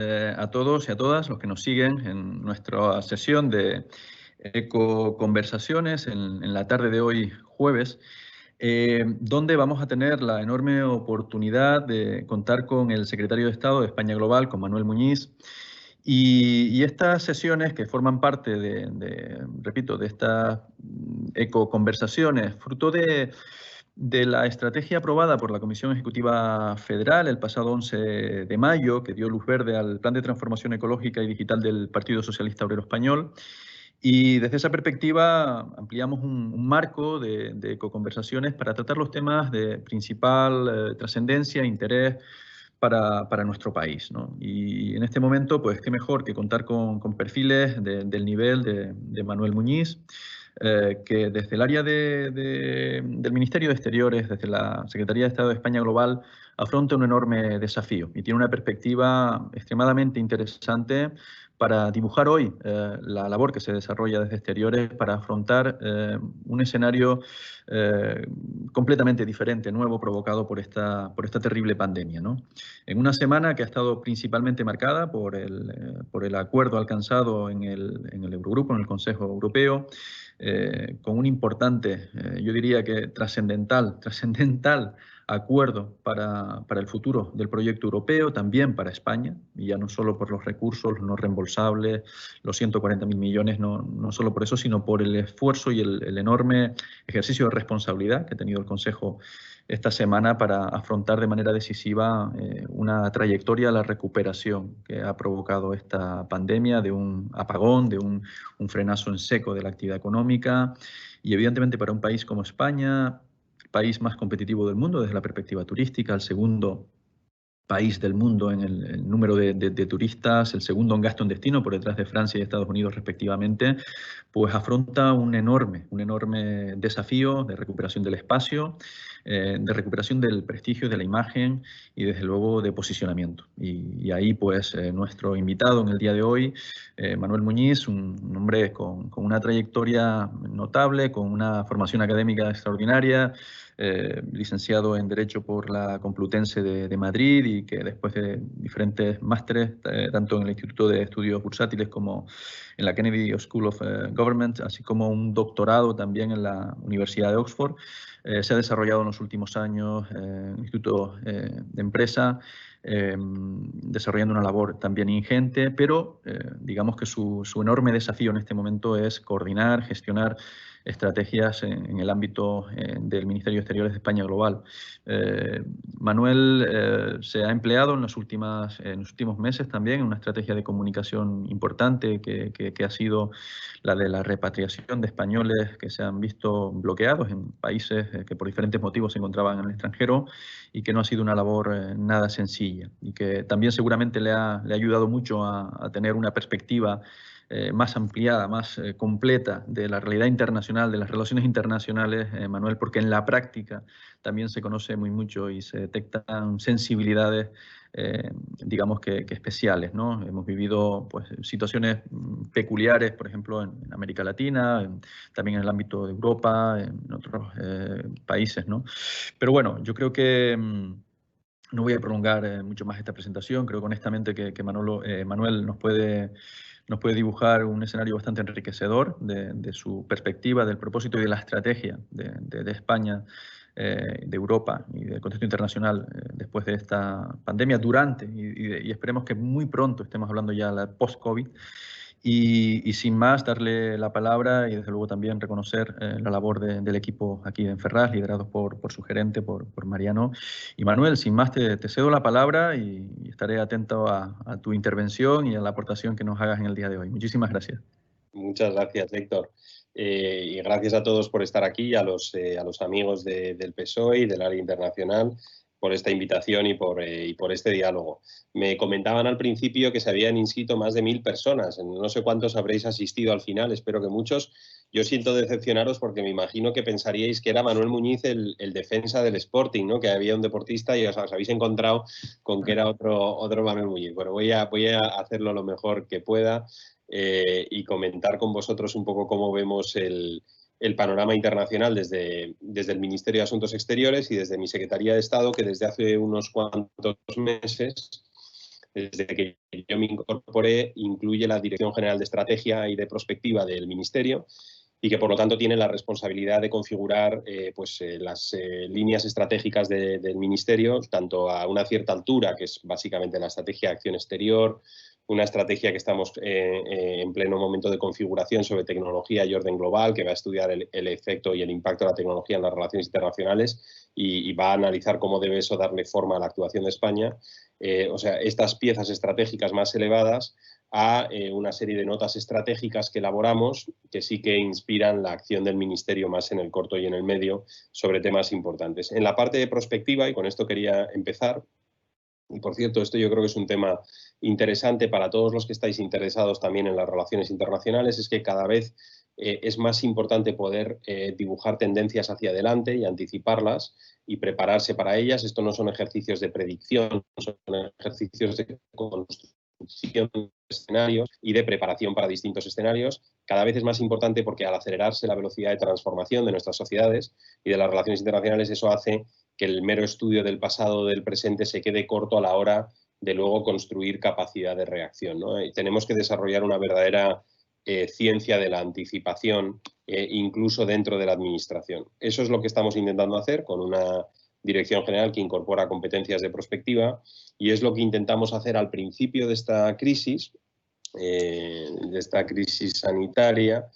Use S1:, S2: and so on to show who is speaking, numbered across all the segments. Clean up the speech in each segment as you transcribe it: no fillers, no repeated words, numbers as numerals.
S1: A todos y a todas los que nos siguen en nuestra sesión de Ecoconversaciones en la tarde de hoy, jueves, donde vamos a tener la enorme oportunidad de contar con el secretario de Estado de España Global, con Manuel Muñiz. Y estas sesiones que forman parte repito, de estas ecoconversaciones, fruto de la estrategia aprobada por la Comisión Ejecutiva Federal el pasado 11 de mayo, que dio luz verde al Plan de Transformación Ecológica y Digital del Partido Socialista Obrero Español. Y desde esa perspectiva ampliamos un marco de ecoconversaciones para tratar los temas de principal trascendencia e interés para nuestro país, ¿no? Y en este momento, pues qué mejor que contar con perfiles del nivel de Manuel Muñiz, que desde el área del Ministerio de Exteriores, desde la Secretaría de Estado de España Global, afronta un enorme desafío y tiene una perspectiva extremadamente interesante para dibujar hoy la labor que se desarrolla desde Exteriores para afrontar un escenario completamente diferente, nuevo, provocado por esta terrible pandemia, ¿no? En una semana que ha estado principalmente marcada por el acuerdo alcanzado en el Eurogrupo, en el Consejo Europeo, con un importante, yo diría que trascendental acuerdo para el futuro del proyecto europeo, también para España, y ya no solo por los recursos, los no reembolsables, los 140.000 millones, no solo por eso, sino por el esfuerzo y el enorme ejercicio de responsabilidad que ha tenido el Consejo esta semana para afrontar de manera decisiva una trayectoria a la recuperación que ha provocado esta pandemia, de un apagón, de un frenazo en seco de la actividad económica. Y evidentemente para un país como España, el país más competitivo del mundo desde la perspectiva turística, el segundo país del mundo en el número de turistas, el segundo en gasto en destino por detrás de Francia y Estados Unidos respectivamente, pues afronta un enorme desafío de recuperación del espacio, de recuperación del prestigio, de la imagen y desde luego de posicionamiento. Y ahí pues nuestro invitado en el día de hoy, Manuel Muñiz, un hombre con una trayectoria notable, con una formación académica extraordinaria, licenciado en Derecho por la Complutense de Madrid y que después de diferentes másteres, tanto en el Instituto de Estudios Bursátiles como en la Kennedy School of Government, así como un doctorado también en la Universidad de Oxford, se ha desarrollado en los últimos años en el Instituto de Empresa, desarrollando una labor también ingente, pero digamos que su enorme desafío en este momento es coordinar, gestionar estrategias en el ámbito del Ministerio de Exteriores de España Global. Manuel se ha empleado en los últimos meses también en una estrategia de comunicación importante que ha sido la de la repatriación de españoles que se han visto bloqueados en países que por diferentes motivos se encontraban en el extranjero y que no ha sido una labor nada sencilla y que también seguramente le ha ayudado mucho a tener una perspectiva más ampliada, más completa de la realidad internacional, de las relaciones internacionales, Manuel, porque en la práctica también se conoce muy mucho y se detectan sensibilidades, digamos que especiales, ¿no? Hemos vivido pues, situaciones peculiares, por ejemplo, en América Latina, también en el ámbito de Europa, en otros países, ¿no? Pero bueno, yo creo que no voy a prolongar mucho más esta presentación. Creo honestamente que Manuel nos puede dibujar un escenario bastante enriquecedor de su perspectiva, del propósito y de la estrategia de España, de Europa y del contexto internacional después de esta pandemia, durante y esperemos que muy pronto estemos hablando ya de la post-COVID. Y sin más, darle la palabra y desde luego también reconocer la labor del equipo aquí en Ferraz, liderado por su gerente, por Mariano. Y Manuel, sin más, te cedo la palabra y estaré atento a tu intervención y a la aportación que nos hagas en el día de hoy. Muchísimas gracias.
S2: Muchas gracias, Héctor. Y gracias a todos por estar aquí, a los amigos del PSOE y del área internacional, por esta invitación y por este diálogo. Me comentaban al principio que se habían inscrito más de 1000 personas. No sé cuántos habréis asistido al final, espero que muchos. Yo siento decepcionaros porque me imagino que pensaríais que era Manuel Muñiz el defensa del Sporting, ¿no? Que había un deportista y os habéis encontrado con que era otro Manuel Muñiz. Bueno, voy a hacerlo lo mejor que pueda y comentar con vosotros un poco cómo vemos el panorama internacional desde el Ministerio de Asuntos Exteriores y desde mi Secretaría de Estado, que desde hace unos cuantos meses desde que yo me incorporé, incluye la Dirección General de Estrategia y de Prospectiva del Ministerio, y que por lo tanto tiene la responsabilidad de configurar las líneas estratégicas del Ministerio, tanto a una cierta altura, que es básicamente la estrategia de acción exterior, una estrategia que estamos en pleno momento de configuración sobre tecnología y orden global, que va a estudiar el efecto y el impacto de la tecnología en las relaciones internacionales y va a analizar cómo debe eso darle forma a la actuación de España. O sea, estas piezas estratégicas más elevadas a una serie de notas estratégicas que elaboramos que sí que inspiran la acción del Ministerio más en el corto y en el medio sobre temas importantes. En la parte de prospectiva, y con esto quería empezar, y por cierto, esto yo creo que es un tema interesante para todos los que estáis interesados también en las relaciones internacionales, es que cada vez es más importante poder dibujar tendencias hacia adelante y anticiparlas y prepararse para ellas. Esto no son ejercicios de predicción, son ejercicios de construcción de escenarios y de preparación para distintos escenarios. Cada vez es más importante porque al acelerarse la velocidad de transformación de nuestras sociedades y de las relaciones internacionales, eso hace que el mero estudio del pasado o del presente se quede corto a la hora de luego construir capacidad de reacción, ¿no? Y tenemos que desarrollar una verdadera ciencia de la anticipación, incluso dentro de la administración. Eso es lo que estamos intentando hacer con una dirección general que incorpora competencias de prospectiva, y es lo que intentamos hacer al principio de esta crisis sanitaria,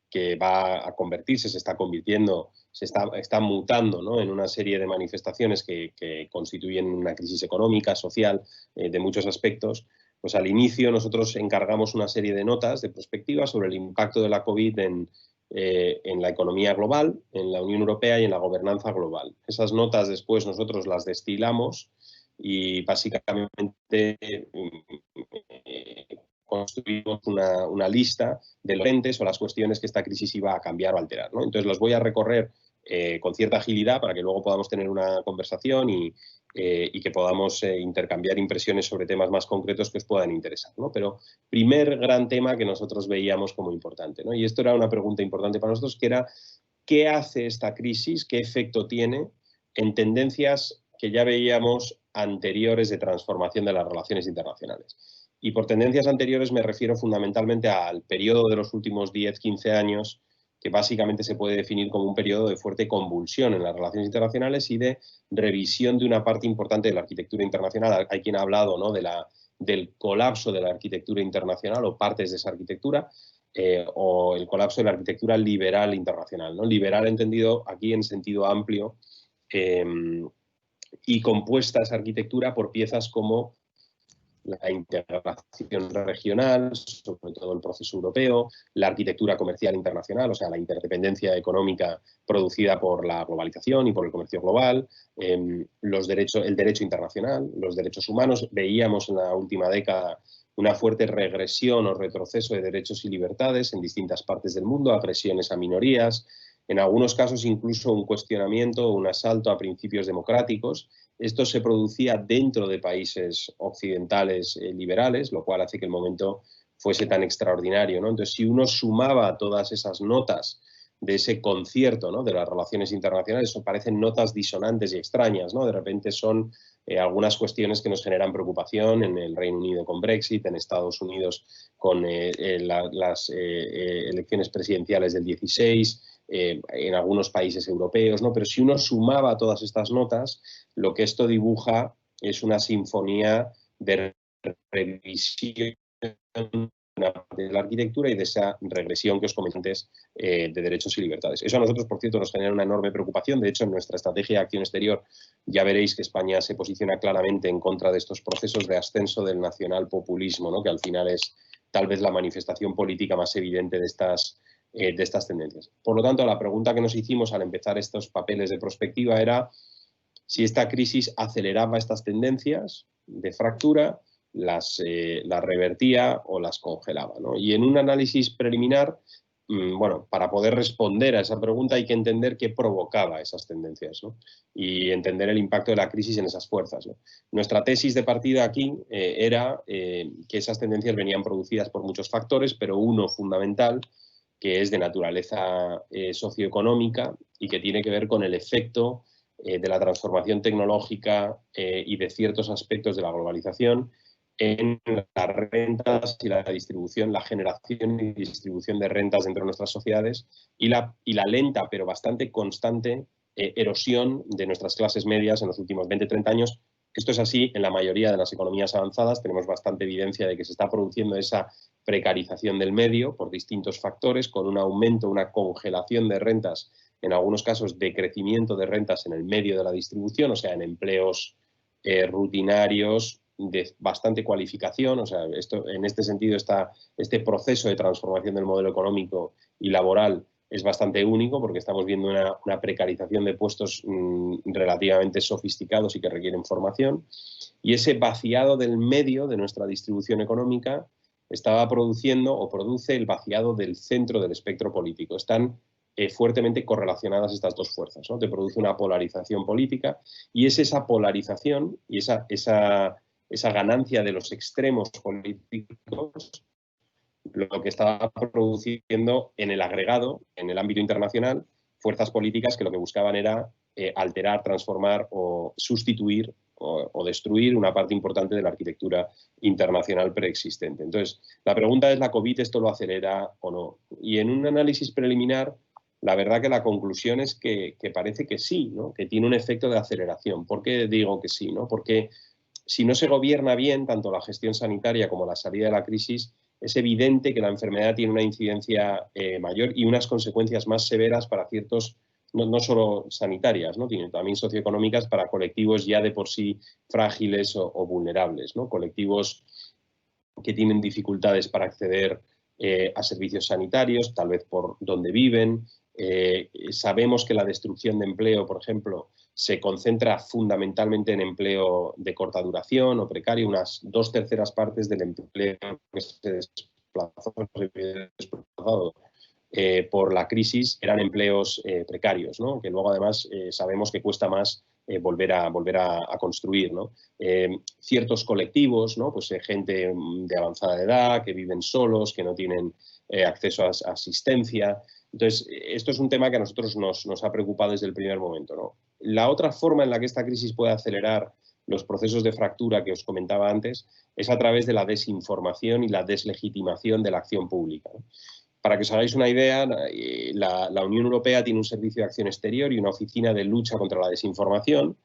S2: que va a convertirse, se está convirtiendo, está mutando, ¿no?, en una serie de manifestaciones que constituyen una crisis económica, social, de muchos aspectos. Pues al inicio nosotros encargamos una serie de notas de prospectiva sobre el impacto de la COVID en la economía global, en la Unión Europea y en la gobernanza global. Esas notas después nosotros las destilamos y básicamente construimos una lista de los entes o las cuestiones que esta crisis iba a cambiar o alterar, ¿no? Entonces los voy a recorrer con cierta agilidad para que luego podamos tener una conversación y que podamos intercambiar impresiones sobre temas más concretos que os puedan interesar, ¿no? Pero primer gran tema que nosotros veíamos como importante, ¿no? Y esto era una pregunta importante para nosotros, que era ¿qué hace esta crisis? ¿Qué efecto tiene en tendencias que ya veíamos anteriores de transformación de las relaciones internacionales? Y por tendencias anteriores me refiero fundamentalmente al periodo de los últimos 10-15 años, que básicamente se puede definir como un periodo de fuerte convulsión en las relaciones internacionales y de revisión de una parte importante de la arquitectura internacional. Hay quien ha hablado, ¿no?, del colapso de la arquitectura internacional o partes de esa arquitectura, o el colapso de la arquitectura liberal internacional, ¿no? Liberal entendido aquí en sentido amplio, y compuesta esa arquitectura por piezas como la integración regional, sobre todo el proceso europeo, la arquitectura comercial internacional, o sea, la interdependencia económica producida por la globalización y por el comercio global, el derecho internacional, los derechos humanos. Veíamos en la última década una fuerte regresión o retroceso de derechos y libertades en distintas partes del mundo, agresiones a minorías, en algunos casos incluso un cuestionamiento o un asalto a principios democráticos. Esto se producía dentro de países occidentales liberales, lo cual hace que el momento fuese tan extraordinario, ¿no? Entonces, si uno sumaba todas esas notas de ese concierto, ¿no?, de las relaciones internacionales, eso parecen notas disonantes y extrañas, ¿no? De repente son algunas cuestiones que nos generan preocupación en el Reino Unido con Brexit, en Estados Unidos con las elecciones presidenciales del 16, en algunos países europeos, ¿no? Pero si uno sumaba todas estas notas, lo que esto dibuja es una sinfonía de revisión de la arquitectura y de esa regresión que os comenté antes de derechos y libertades. Eso a nosotros, por cierto, nos genera una enorme preocupación. De hecho, en nuestra estrategia de acción exterior ya veréis que España se posiciona claramente en contra de estos procesos de ascenso del nacionalpopulismo, ¿no?, que al final es tal vez la manifestación política más evidente de estas tendencias. Por lo tanto, la pregunta que nos hicimos al empezar estos papeles de prospectiva era si esta crisis aceleraba estas tendencias de fractura, las revertía o las congelaba, ¿no? Y en un análisis preliminar, bueno, para poder responder a esa pregunta hay que entender qué provocaba esas tendencias, ¿no?, y entender el impacto de la crisis en esas fuerzas, ¿no? Nuestra tesis de partida aquí era que esas tendencias venían producidas por muchos factores, pero uno fundamental, que es de naturaleza socioeconómica y que tiene que ver con el efecto de la transformación tecnológica y de ciertos aspectos de la globalización en las rentas y la distribución, la generación y distribución de rentas dentro de nuestras sociedades y la lenta pero bastante constante erosión de nuestras clases medias en los últimos 20-30 años. Esto es así en la mayoría de las economías avanzadas. Tenemos bastante evidencia de que se está produciendo esa precarización del medio por distintos factores, con un aumento, una congelación de rentas, en algunos casos decrecimiento de rentas en el medio de la distribución, o sea, en empleos rutinarios de bastante cualificación. O sea, en este sentido este proceso de transformación del modelo económico y laboral es bastante único, porque estamos viendo una precarización de puestos relativamente sofisticados y que requieren formación. Y ese vaciado del medio de nuestra distribución económica estaba produciendo o produce el vaciado del centro del espectro político. Están fuertemente correlacionadas estas dos fuerzas, ¿no? Te produce una polarización política y es esa polarización y esa ganancia de los extremos políticos lo que estaba produciendo en el agregado, en el ámbito internacional, fuerzas políticas que lo que buscaban era alterar, transformar o sustituir o destruir una parte importante de la arquitectura internacional preexistente. Entonces, la pregunta es, ¿la COVID esto lo acelera o no? Y en un análisis preliminar, la verdad que la conclusión es que parece que sí, ¿no? Que tiene un efecto de aceleración. ¿Por qué digo que sí, ¿no? Porque si no se gobierna bien tanto la gestión sanitaria como la salida de la crisis, es evidente que la enfermedad tiene una incidencia mayor y unas consecuencias más severas para ciertos, no solo sanitarias, ¿no? También socioeconómicas para colectivos ya de por sí frágiles o vulnerables, ¿no? Colectivos que tienen dificultades para acceder a servicios sanitarios, tal vez por donde viven. Sabemos que la destrucción de empleo, por ejemplo, se concentra fundamentalmente en empleo de corta duración o precario. Unas 2/3 partes del empleo que se desplazó por la crisis eran empleos precarios, ¿no? Que luego además sabemos que cuesta más volver a construir, ¿no? Ciertos colectivos, ¿no? Pues gente de avanzada edad, que viven solos, que no tienen acceso a asistencia. Entonces, esto es un tema que a nosotros nos ha preocupado desde el primer momento, ¿no? La otra forma en la que esta crisis puede acelerar los procesos de fractura que os comentaba antes es a través de la desinformación y la deslegitimación de la acción pública, ¿no? Para que os hagáis una idea, la Unión Europea tiene un servicio de acción exterior y una oficina de lucha contra la desinformación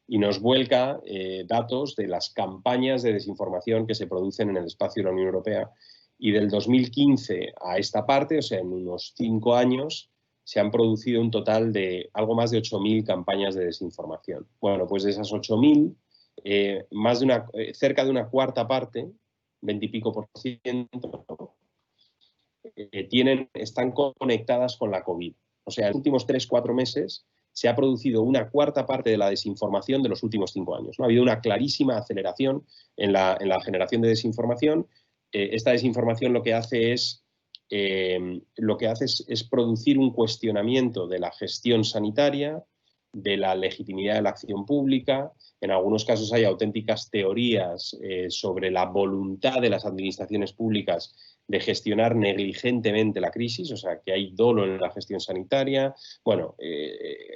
S2: y nos vuelca datos de las campañas de desinformación que se producen en el espacio de la Unión Europea. Y del 2015 a esta parte, o sea, en unos 5 años, se han producido un total de algo más de 8.000 campañas de desinformación. Bueno, pues de esas 8.000, cerca de una cuarta parte, 20 y pico %, están conectadas con la COVID. O sea, en los últimos 3-4 meses se ha producido una cuarta parte de la desinformación de los últimos 5 años, ¿no? Ha habido una clarísima aceleración en la generación de desinformación. Esta desinformación lo que hace es producir un cuestionamiento de la gestión sanitaria, de la legitimidad de la acción pública. En algunos casos hay auténticas teorías sobre la voluntad de las administraciones públicas de gestionar negligentemente la crisis, o sea, que hay dolo en la gestión sanitaria. Bueno,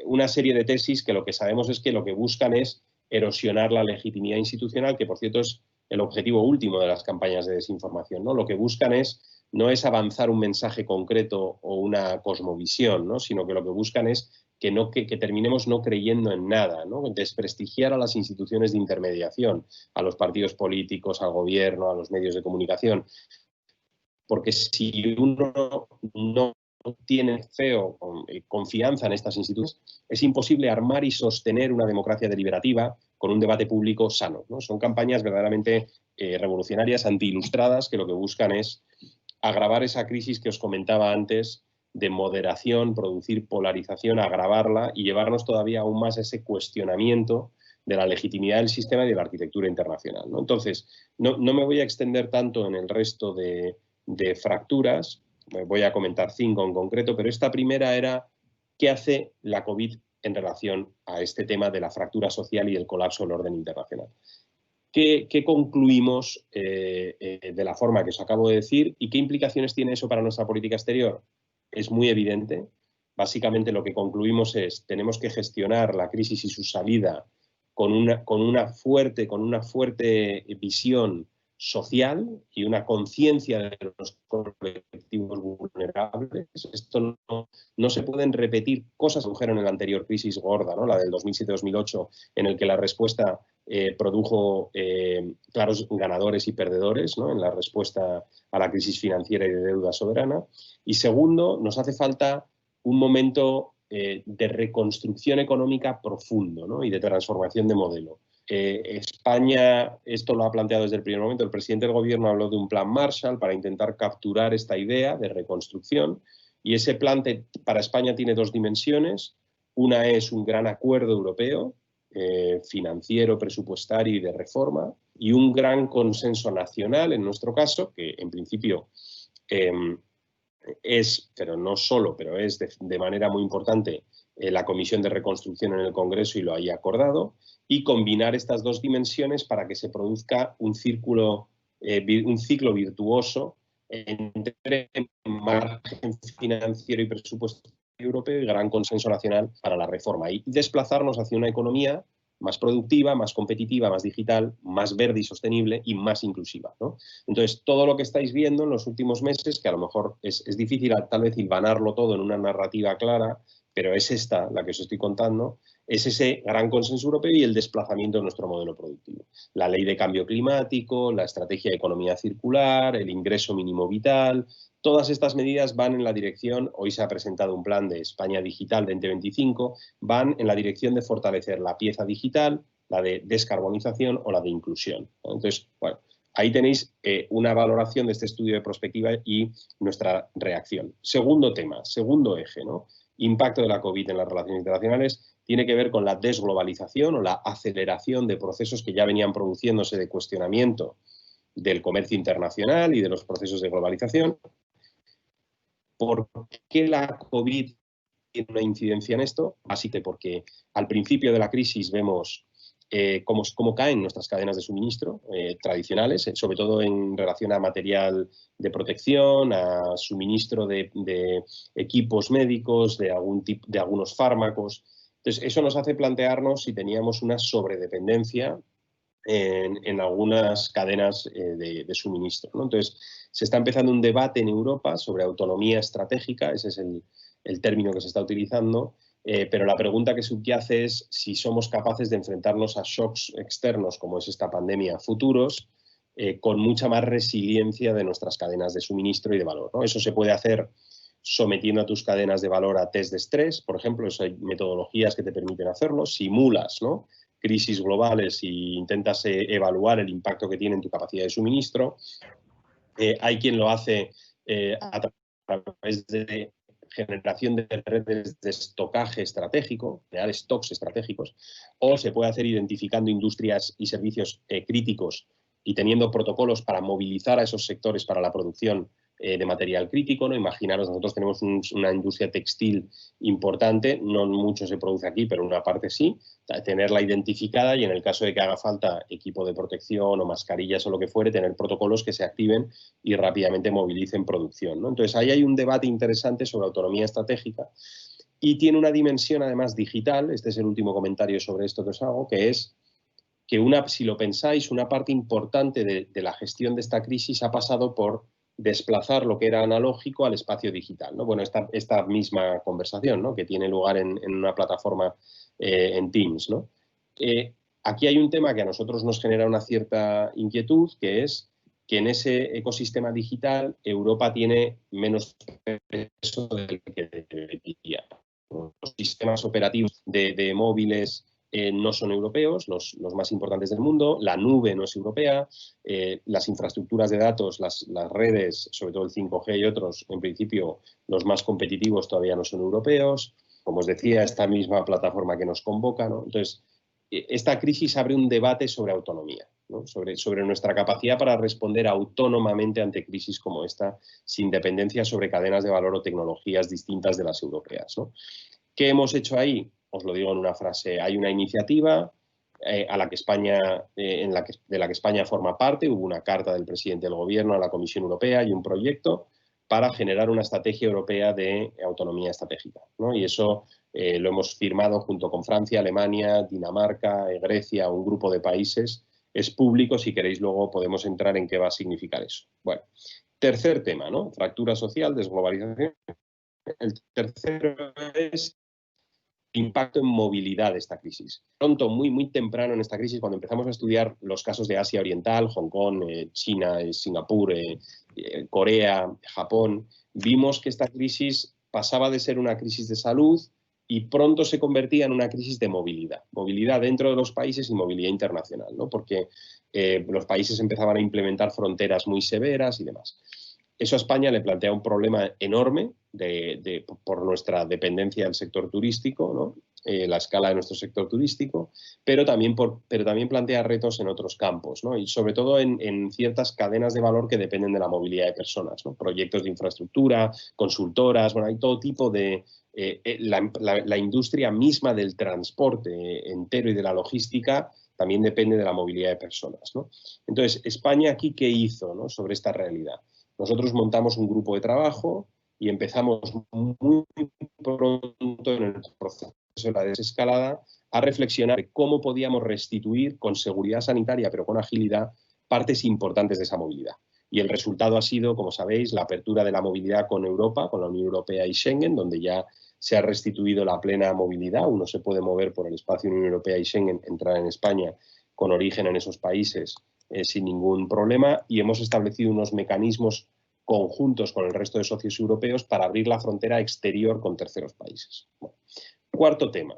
S2: una serie de tesis que lo que sabemos es que lo que buscan es erosionar la legitimidad institucional, que por cierto es el objetivo último de las campañas de desinformación, ¿no? Lo que buscan no es avanzar un mensaje concreto o una cosmovisión, ¿no? Sino que lo que buscan es que terminemos no creyendo en nada, ¿no? Desprestigiar a las instituciones de intermediación, a los partidos políticos, al gobierno, a los medios de comunicación. Porque si uno no tiene fe o confianza en estas instituciones, es imposible armar y sostener una democracia deliberativa con un debate público sano, ¿no? Son campañas verdaderamente revolucionarias, antiilustradas, que lo que buscan es agravar esa crisis que os comentaba antes de moderación, producir polarización, agravarla y llevarnos todavía aún más a ese cuestionamiento de la legitimidad del sistema y de la arquitectura internacional, ¿no? Entonces, no me voy a extender tanto en el resto de fracturas, voy a comentar 5 en concreto, pero esta primera era ¿qué hace la COVID en relación a este tema de la fractura social y el colapso del orden internacional? ¿Qué concluimos de la forma que os acabo de decir y qué implicaciones tiene eso para nuestra política exterior? Es muy evidente. Básicamente lo que concluimos es tenemos que gestionar la crisis y su salida con una fuerte visión social y una conciencia de los colectivos vulnerables. Esto no se pueden repetir cosas que produjeron en la anterior crisis gorda, ¿no? La del 2007-2008, en el que la respuesta produjo claros ganadores y perdedores, ¿no? En la respuesta a la crisis financiera y de deuda soberana. Y segundo, nos hace falta un momento de reconstrucción económica profundo, ¿no? Y de transformación de modelo. España, esto lo ha planteado desde el primer momento, el presidente del gobierno habló de un plan Marshall para intentar capturar esta idea de reconstrucción, y ese plan para España tiene dos dimensiones. Una es un gran acuerdo europeo, financiero, presupuestario y de reforma, y un gran consenso nacional, en nuestro caso, que en principio es, pero no solo, pero es de manera muy importante, la Comisión de Reconstrucción en el Congreso y lo haya acordado, y combinar estas dos dimensiones para que se produzca un ciclo virtuoso entre margen financiero y presupuestario europeo y gran consenso nacional para la reforma, y desplazarnos hacia una economía más productiva, más competitiva, más digital, más verde y sostenible y más inclusiva, ¿no? Entonces, todo lo que estáis viendo en los últimos meses, que a lo mejor es difícil tal vez hilvanarlo todo en una narrativa clara, pero es esta la que os estoy contando, es ese gran consenso europeo y el desplazamiento de nuestro modelo productivo. La ley de cambio climático, la estrategia de economía circular, el ingreso mínimo vital, todas estas medidas van en la dirección, hoy se ha presentado un plan de España Digital 2025, van en la dirección de fortalecer la pieza digital, la de descarbonización o la de inclusión. Entonces, bueno, ahí tenéis una valoración de este estudio de prospectiva y nuestra reacción. Segundo tema, segundo eje, ¿no? Impacto de la COVID en las relaciones internacionales tiene que ver con la desglobalización o la aceleración de procesos que ya venían produciéndose de cuestionamiento del comercio internacional y de los procesos de globalización. ¿Por qué la COVID tiene una incidencia en esto? Así que porque al principio de la crisis vemos cómo caen nuestras cadenas de suministro tradicionales, sobre todo en relación a material de protección, a suministro de equipos médicos, de algunos fármacos. Entonces, eso nos hace plantearnos si teníamos una sobredependencia en algunas cadenas de suministro, ¿no? Entonces, se está empezando un debate en Europa sobre autonomía estratégica, ese es el término que se está utilizando, pero la pregunta que subyace es si somos capaces de enfrentarnos a shocks externos, como es esta pandemia, futuros, con mucha más resiliencia de nuestras cadenas de suministro y de valor, ¿no? Eso se puede hacer sometiendo a tus cadenas de valor a test de estrés, por ejemplo, hay metodologías que te permiten hacerlo, simulas, ¿no?, crisis globales y intentas evaluar el impacto que tiene en tu capacidad de suministro. Hay quien lo hace a través de generación de redes de estocaje estratégico, crear stocks estratégicos, o se puede hacer identificando industrias y servicios críticos y teniendo protocolos para movilizar a esos sectores para la producción de material crítico, ¿no? Imaginaros, nosotros tenemos una industria textil importante, no mucho se produce aquí, pero una parte sí, tenerla identificada y en el caso de que haga falta equipo de protección o mascarillas o lo que fuere, tener protocolos que se activen y rápidamente movilicen producción, ¿no? Entonces, ahí hay un debate interesante sobre autonomía estratégica y tiene una dimensión además digital, este es el último comentario sobre esto que os hago, que es que si lo pensáis, una parte importante de la gestión de esta crisis ha pasado por desplazar lo que era analógico al espacio digital, ¿no? Bueno, esta misma conversación, ¿no?, que tiene lugar en una plataforma en Teams, ¿no? Aquí hay un tema que a nosotros nos genera una cierta inquietud, que es que en ese ecosistema digital Europa tiene menos peso del que debería. Los sistemas operativos de móviles no son europeos, los más importantes del mundo, la nube no es europea, las infraestructuras de datos, las redes, sobre todo el 5G y otros, en principio los más competitivos todavía no son europeos. Como os decía, esta misma plataforma que nos convoca, ¿no? Entonces, esta crisis abre un debate sobre autonomía, ¿no?, sobre nuestra capacidad para responder autónomamente ante crisis como esta, sin dependencia sobre cadenas de valor o tecnologías distintas de las europeas, ¿no? ¿Qué hemos hecho ahí? Os lo digo en una frase. Hay una iniciativa a la que España, de la que España forma parte. Hubo una carta del presidente del Gobierno a la Comisión Europea y un proyecto para generar una estrategia europea de autonomía estratégica, ¿no? Y eso lo hemos firmado junto con Francia, Alemania, Dinamarca, Grecia, un grupo de países es público. Si queréis, luego podemos entrar en qué va a significar eso. Bueno, tercer tema, ¿no? Fractura social, desglobalización. El tercero es impacto en movilidad de esta crisis. Pronto, muy temprano en esta crisis, cuando empezamos a estudiar los casos de Asia Oriental, Hong Kong, China, Singapur, Corea, Japón, vimos que esta crisis pasaba de ser una crisis de salud y pronto se convertía en una crisis de movilidad dentro de los países y movilidad internacional, ¿no? Porque los países empezaban a implementar fronteras muy severas y demás. Eso a España le plantea un problema enorme por nuestra dependencia del sector turístico, ¿no? La escala de nuestro sector turístico, pero también plantea retos en otros campos, ¿no? Y sobre todo en ciertas cadenas de valor que dependen de la movilidad de personas, ¿no? Proyectos de infraestructura, consultoras, bueno, hay todo tipo de... la industria misma del transporte entero y de la logística también depende de la movilidad de personas, ¿no? Entonces, España aquí, ¿qué hizo, ¿no? Sobre esta realidad? Nosotros montamos un grupo de trabajo y empezamos muy pronto en el proceso de la desescalada a reflexionar de cómo podíamos restituir con seguridad sanitaria, pero con agilidad, partes importantes de esa movilidad. Y el resultado ha sido, como sabéis, la apertura de la movilidad con Europa, con la Unión Europea y Schengen, donde ya se ha restituido la plena movilidad. Uno se puede mover por el espacio Unión Europea y Schengen, entrar en España con origen en esos países sin ningún problema, y hemos establecido unos mecanismos conjuntos con el resto de socios europeos para abrir la frontera exterior con terceros países. Bueno, cuarto tema,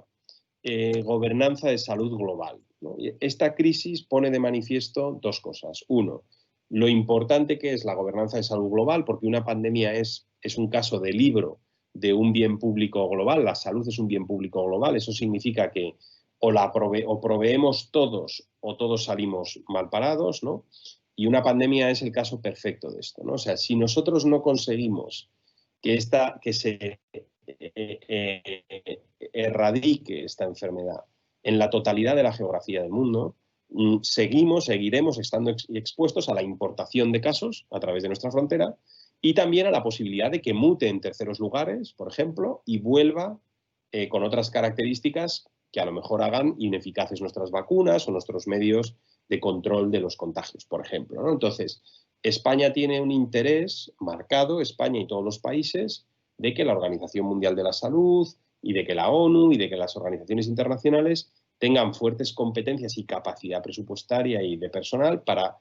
S2: gobernanza de salud global, ¿no? Esta crisis pone de manifiesto dos cosas. Uno, lo importante que es la gobernanza de salud global, porque una pandemia es un caso de libro de un bien público global. La salud es un bien público global. Eso significa que o proveemos todos o todos salimos mal parados, ¿no? Y una pandemia es el caso perfecto de esto, ¿no? O sea, si nosotros no conseguimos que se erradique esta enfermedad en la totalidad de la geografía del mundo, seguiremos estando expuestos a la importación de casos a través de nuestra frontera y también a la posibilidad de que mute en terceros lugares, por ejemplo, y vuelva con otras características que a lo mejor hagan ineficaces nuestras vacunas o nuestros medios de control de los contagios, por ejemplo, ¿no? Entonces, España tiene un interés marcado, España y todos los países, de que la Organización Mundial de la Salud y de que la ONU y de que las organizaciones internacionales tengan fuertes competencias y capacidad presupuestaria y de personal para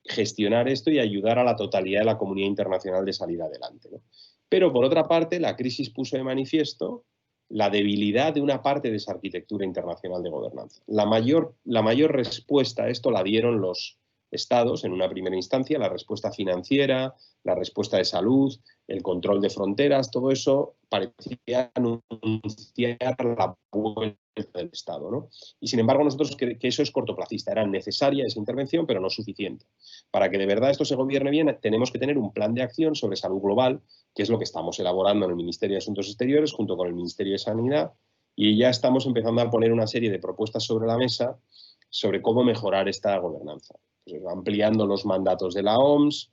S2: gestionar esto y ayudar a la totalidad de la comunidad internacional de salir adelante, ¿no? Pero, por otra parte, la crisis puso de manifiesto la debilidad de una parte de esa arquitectura internacional de gobernanza. La mayor respuesta a esto la dieron los estados en una primera instancia, la respuesta financiera, la respuesta de salud, el control de fronteras, todo eso parecía anunciar la vuelta del Estado, ¿no? Y sin embargo nosotros que eso es cortoplacista, era necesaria esa intervención, pero no suficiente. Para que de verdad esto se gobierne bien, tenemos que tener un plan de acción sobre salud global, que es lo que estamos elaborando en el Ministerio de Asuntos Exteriores junto con el Ministerio de Sanidad, y ya estamos empezando a poner una serie de propuestas sobre la mesa sobre cómo mejorar esta gobernanza, pues, ampliando los mandatos de la OMS,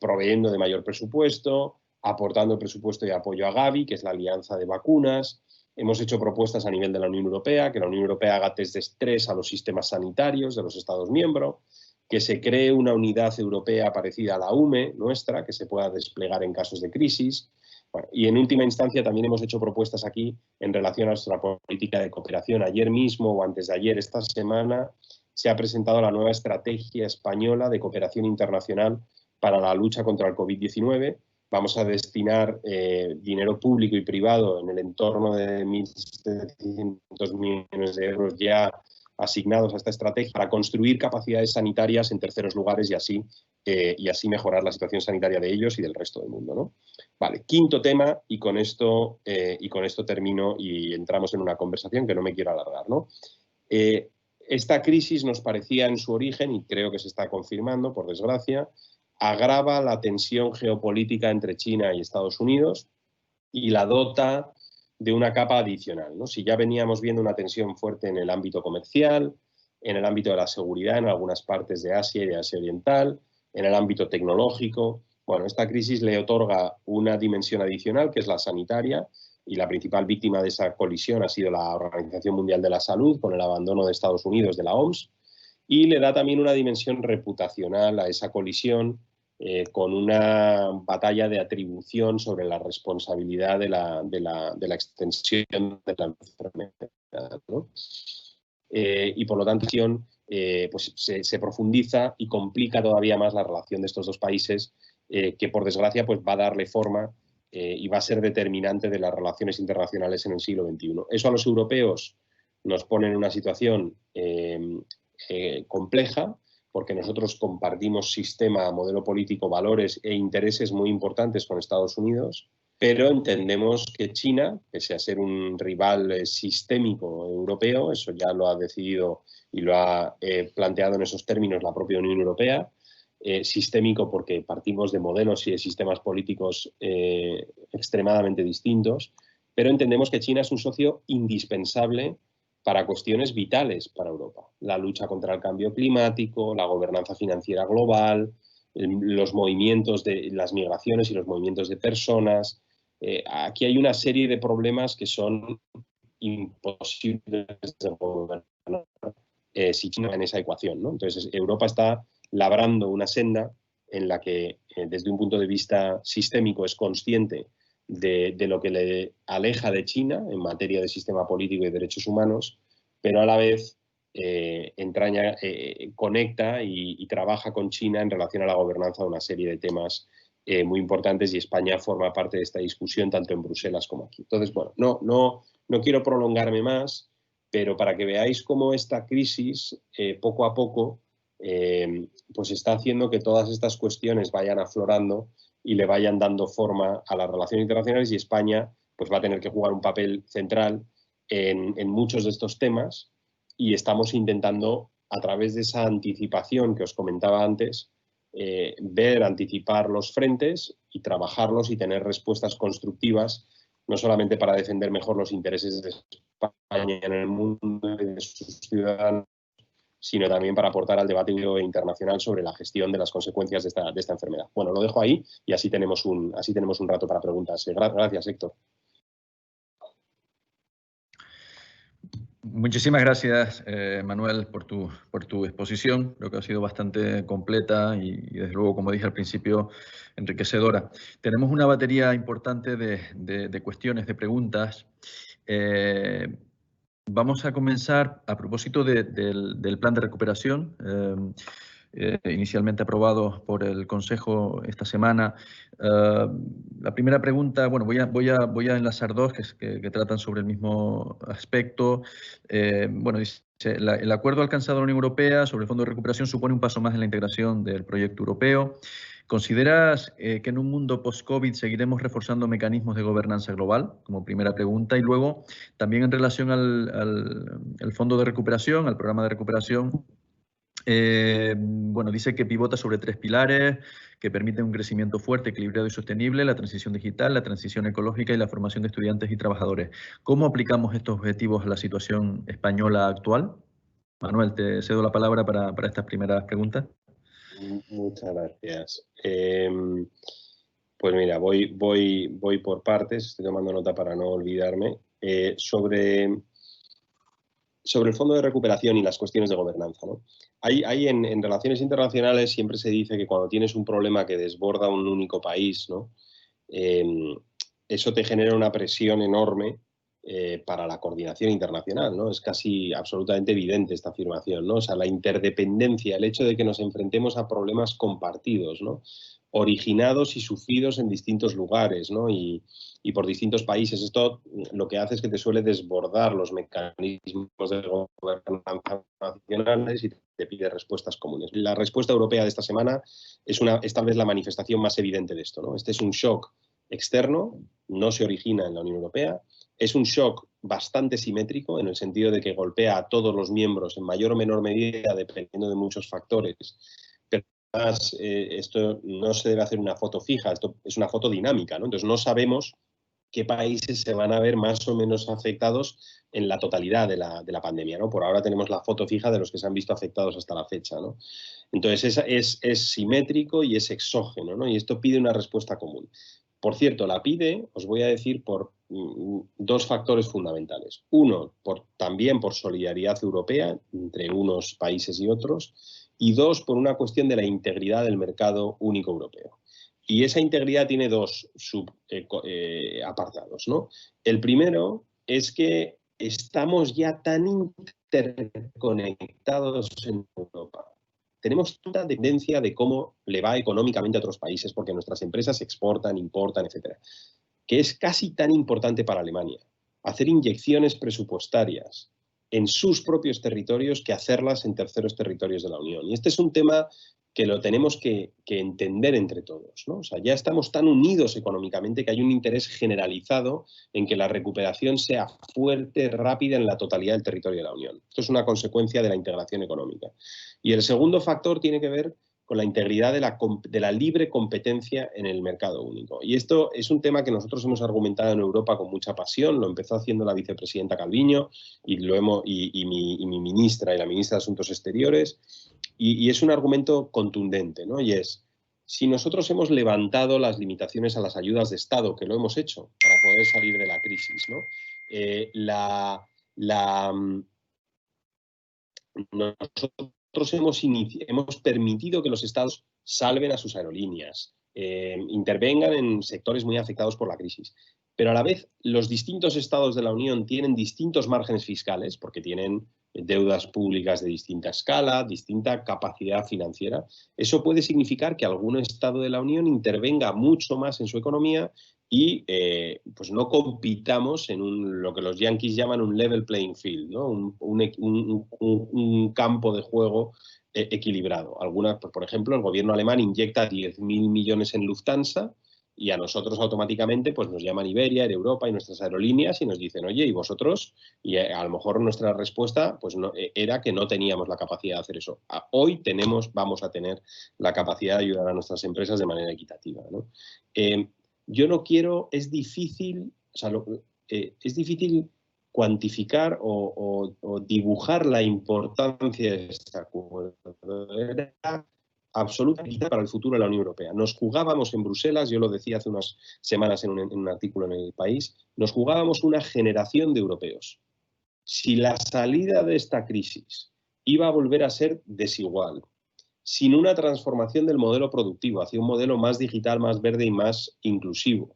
S2: proveyendo de mayor presupuesto, aportando presupuesto y apoyo a Gavi, que es la alianza de vacunas. Hemos hecho propuestas a nivel de la Unión Europea, que la Unión Europea haga test de estrés a los sistemas sanitarios de los Estados miembros, que se cree una unidad europea parecida a la UME nuestra, que se pueda desplegar en casos de crisis. Bueno, y en última instancia también hemos hecho propuestas aquí en relación a nuestra política de cooperación. Ayer mismo o antes de ayer, esta semana, se ha presentado la nueva estrategia española de cooperación internacional para la lucha contra el COVID-19. Vamos a destinar dinero público y privado en el entorno de 1.700 millones de euros ya asignados a esta estrategia para construir capacidades sanitarias en terceros lugares y así mejorar la situación sanitaria de ellos y del resto del mundo, ¿no? Vale, quinto tema, y con esto termino y entramos en una conversación que no me quiero alargar, ¿no? Esta crisis nos parecía en su origen, y creo que se está confirmando, por desgracia, agrava la tensión geopolítica entre China y Estados Unidos y la dota de una capa adicional, ¿no? Si ya veníamos viendo una tensión fuerte en el ámbito comercial, en el ámbito de la seguridad en algunas partes de Asia y de Asia Oriental, en el ámbito tecnológico, bueno, esta crisis le otorga una dimensión adicional, que es la sanitaria, y la principal víctima de esa colisión ha sido la Organización Mundial de la Salud, con el abandono de Estados Unidos de la OMS, y le da también una dimensión reputacional a esa colisión, con una batalla de atribución sobre la responsabilidad de la extensión de la enfermedad, ¿no? Y por lo tanto, pues se profundiza y complica todavía más la relación de estos dos países, que por desgracia pues va a darle forma y va a ser determinante de las relaciones internacionales en el siglo XXI. Eso a los europeos nos pone en una situación compleja, porque nosotros compartimos sistema, modelo político, valores e intereses muy importantes con Estados Unidos, pero entendemos que China, pese a ser un rival sistémico europeo, eso ya lo ha decidido y lo ha planteado en esos términos la propia Unión Europea, sistémico porque partimos de modelos y de sistemas políticos extremadamente distintos, pero entendemos que China es un socio indispensable para cuestiones vitales para Europa. La lucha contra el cambio climático, la gobernanza financiera global, los movimientos de las migraciones y los movimientos de personas. Aquí hay una serie de problemas que son imposibles de gobernar si China en esa ecuación, ¿no? Entonces, Europa está labrando una senda en la que, desde un punto de vista sistémico, es consciente de lo que le aleja de China en materia de sistema político y derechos humanos, pero a la vez conecta y trabaja con China en relación a la gobernanza de una serie de temas muy importantes, y España forma parte de esta discusión tanto en Bruselas como aquí. Entonces, bueno, no quiero prolongarme más, pero para que veáis cómo esta crisis, poco a poco, pues está haciendo que todas estas cuestiones vayan aflorando y le vayan dando forma a las relaciones internacionales, y España pues va a tener que jugar un papel central en muchos de estos temas, y estamos intentando, a través de esa anticipación que os comentaba antes, anticipar los frentes y trabajarlos y tener respuestas constructivas, no solamente para defender mejor los intereses de España en el mundo y de sus ciudadanos, sino también para aportar al debate internacional sobre la gestión de las consecuencias de esta enfermedad. Bueno, lo dejo ahí y así tenemos un rato para preguntas. Gracias, Héctor.
S1: Muchísimas gracias, Manuel, por tu exposición. Creo que ha sido bastante completa y, desde luego, como dije al principio, enriquecedora. Tenemos una batería importante de cuestiones, de preguntas. Vamos a comenzar a propósito del plan de recuperación, inicialmente aprobado por el Consejo esta semana. La primera pregunta, bueno, voy a enlazar dos que tratan sobre el mismo aspecto. Bueno, dice, el acuerdo alcanzado en la Unión Europea sobre el Fondo de Recuperación supone un paso más en la integración del proyecto europeo. ¿Consideras que en un mundo post-COVID seguiremos reforzando mecanismos de gobernanza global? Como primera pregunta. Y luego, también en relación al Fondo de Recuperación, al programa de recuperación, bueno, dice que pivota sobre 3 pilares que permiten un crecimiento fuerte, equilibrado y sostenible: la transición digital, la transición ecológica y la formación de estudiantes y trabajadores. ¿Cómo aplicamos estos objetivos a la situación española actual? Manuel, te cedo la palabra para estas primeras preguntas.
S2: Muchas gracias. Pues mira, voy por partes, estoy tomando nota para no olvidarme. Sobre el Fondo de Recuperación y las cuestiones de gobernanza, ¿no? Hay en relaciones internacionales siempre se dice que cuando tienes un problema que desborda un único país, ¿no? Eso te genera una presión enorme para la coordinación internacional, ¿no? Es casi absolutamente evidente esta afirmación, ¿no? O sea, la interdependencia, el hecho de que nos enfrentemos a problemas compartidos, ¿no? Originados y sufridos en distintos lugares, ¿no? Y por distintos países. Esto lo que hace es que te suele desbordar los mecanismos de gobernanza nacionales y te pide respuestas comunes. La respuesta europea de esta semana es tal vez la manifestación más evidente de esto, ¿no? Este es un shock externo, no se origina en la Unión Europea, es un shock bastante simétrico en el sentido de que golpea a todos los miembros en mayor o menor medida dependiendo de muchos factores. Pero además, esto no se debe hacer una foto fija, esto es una foto dinámica, ¿no? Entonces no sabemos qué países se van a ver más o menos afectados en la totalidad de la pandemia, ¿no? Por ahora tenemos la foto fija de los que se han visto afectados hasta la fecha, ¿no? Entonces es simétrico y es exógeno, ¿no? Y esto pide una respuesta común. Por cierto, la pide, os voy a decir, por dos factores fundamentales. Uno, también por solidaridad europea entre unos países y otros, y dos, por una cuestión de la integridad del mercado único europeo. Y esa integridad tiene dos apartados, ¿no? El primero es que estamos ya tan interconectados en Europa. Tenemos tanta dependencia de cómo le va económicamente a otros países, porque nuestras empresas exportan, importan, etcétera, que es casi tan importante para Alemania hacer inyecciones presupuestarias en sus propios territorios que hacerlas en terceros territorios de la Unión. Y este es un tema que lo tenemos que entender entre todos, ¿no? O sea, ya estamos tan unidos económicamente que hay un interés generalizado en que la recuperación sea fuerte, rápida en la totalidad del territorio de la Unión. Esto es una consecuencia de la integración económica. Y el segundo factor tiene que ver con la integridad de la libre competencia en el mercado único. Y esto es un tema que nosotros hemos argumentado en Europa con mucha pasión. Lo empezó haciendo la vicepresidenta Calviño y mi ministra y la ministra de Asuntos Exteriores. Y es un argumento contundente, ¿no? Y es, si nosotros hemos levantado las limitaciones a las ayudas de Estado, que lo hemos hecho para poder salir de la crisis, ¿no? Nosotros hemos permitido que los estados salven a sus aerolíneas, intervengan en sectores muy afectados por la crisis. Pero a la vez, los distintos estados de la Unión tienen distintos márgenes fiscales, porque tienen deudas públicas de distinta escala, distinta capacidad financiera. Eso puede significar que algún estado de la Unión intervenga mucho más en su economía y pues no compitamos en lo que los yanquis llaman un level playing field, ¿no? un campo de juego equilibrado. Por ejemplo, el gobierno alemán inyecta 10.000 millones en Lufthansa y a nosotros automáticamente pues nos llaman Iberia, Air Europa y nuestras aerolíneas y nos dicen, oye, ¿y vosotros? Y a lo mejor nuestra respuesta pues no, era que no teníamos la capacidad de hacer eso. Hoy vamos a tener la capacidad de ayudar a nuestras empresas de manera equitativa, ¿no? Yo no quiero, es difícil cuantificar o dibujar la importancia de este acuerdo. Era absolutamente para el futuro de la Unión Europea. Nos jugábamos en Bruselas, yo lo decía hace unas semanas en un artículo en El País, nos jugábamos una generación de europeos. Si la salida de esta crisis iba a volver a ser desigual, sin una transformación del modelo productivo hacia un modelo más digital, más verde y más inclusivo,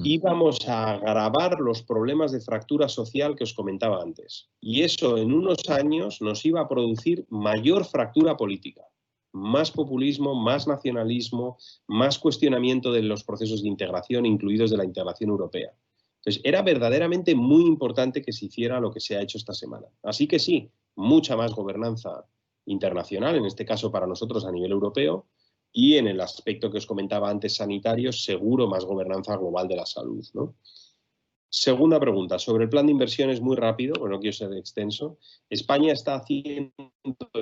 S2: íbamos a agravar los problemas de fractura social que os comentaba antes. Y eso en unos años nos iba a producir mayor fractura política, más populismo, más nacionalismo, más cuestionamiento de los procesos de integración, incluidos de la integración europea. Entonces, era verdaderamente muy importante que se hiciera lo que se ha hecho esta semana. Así que sí, mucha más gobernanza internacional, en este caso para nosotros a nivel europeo, y en el aspecto que os comentaba antes sanitario, seguro más gobernanza global de la salud, ¿no? Segunda pregunta, sobre el plan de inversiones, muy rápido, bueno, no quiero ser extenso. España está haciendo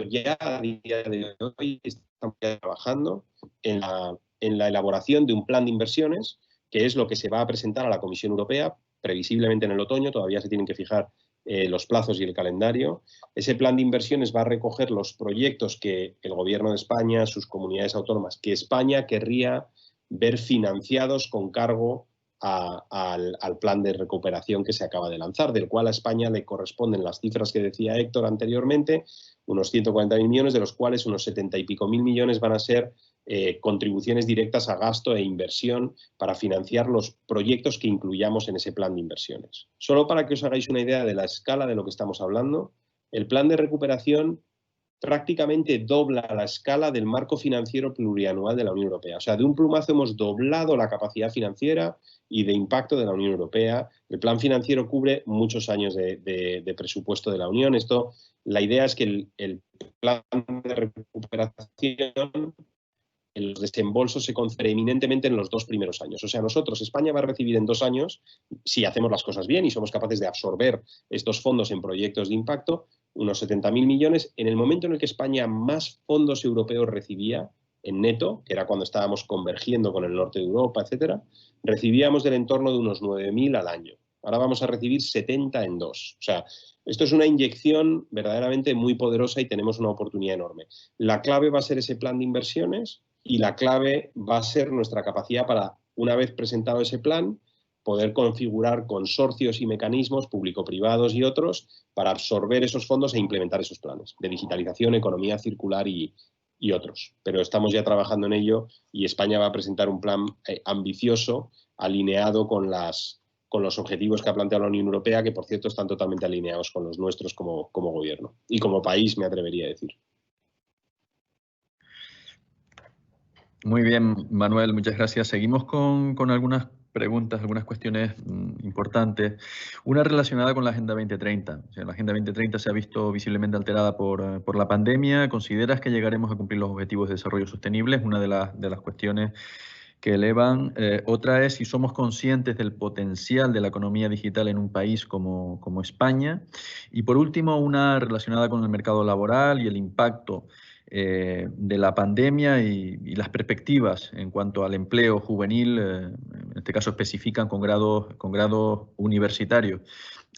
S2: ya a día de hoy, estamos trabajando en la elaboración de un plan de inversiones, que es lo que se va a presentar a la Comisión Europea, previsiblemente en el otoño, todavía se tienen que fijar los plazos y el calendario. Ese plan de inversiones va a recoger los proyectos que el Gobierno de España, sus comunidades autónomas, que España querría ver financiados con cargo al plan de recuperación que se acaba de lanzar, del cual a España le corresponden las cifras que decía Héctor anteriormente, unos 140.000 millones, de los cuales unos 70 y pico mil millones van a ser contribuciones directas a gasto e inversión para financiar los proyectos que incluyamos en ese plan de inversiones. Solo para que os hagáis una idea de la escala de lo que estamos hablando, el plan de recuperación prácticamente dobla la escala del marco financiero plurianual de la Unión Europea. O sea, de un plumazo hemos doblado la capacidad financiera y de impacto de la Unión Europea. El plan financiero cubre muchos años de presupuesto de la Unión. La idea es que el plan de recuperación, los desembolsos se conceden eminentemente en los 2 primeros años. O sea, España va a recibir en 2 años, si hacemos las cosas bien y somos capaces de absorber estos fondos en proyectos de impacto, unos 70.000 millones. En el momento en el que España más fondos europeos recibía en neto, que era cuando estábamos convergiendo con el norte de Europa, etcétera, recibíamos del entorno de unos 9.000 al año. Ahora vamos a recibir 70 en 2. O sea, esto es una inyección verdaderamente muy poderosa y tenemos una oportunidad enorme. La clave va a ser ese plan de inversiones y la clave va a ser nuestra capacidad para, una vez presentado ese plan, poder configurar consorcios y mecanismos público-privados y otros para absorber esos fondos e implementar esos planes de digitalización, economía circular y otros. Pero estamos ya trabajando en ello y España va a presentar un plan ambicioso, alineado con los objetivos que ha planteado la Unión Europea, que por cierto están totalmente alineados con los nuestros como gobierno y como país, me atrevería a decir.
S1: Muy bien, Manuel, muchas gracias. Seguimos con algunas preguntas, algunas cuestiones importantes. Una relacionada con la Agenda 2030. O sea, la Agenda 2030 se ha visto visiblemente alterada por la pandemia. ¿Consideras que llegaremos a cumplir los objetivos de desarrollo sostenible? Es una de las cuestiones que elevan. Otra es si somos conscientes del potencial de la economía digital en un país como España. Y por último, una relacionada con el mercado laboral y el impacto de la pandemia y las perspectivas en cuanto al empleo juvenil, en este caso especifican con grados universitarios.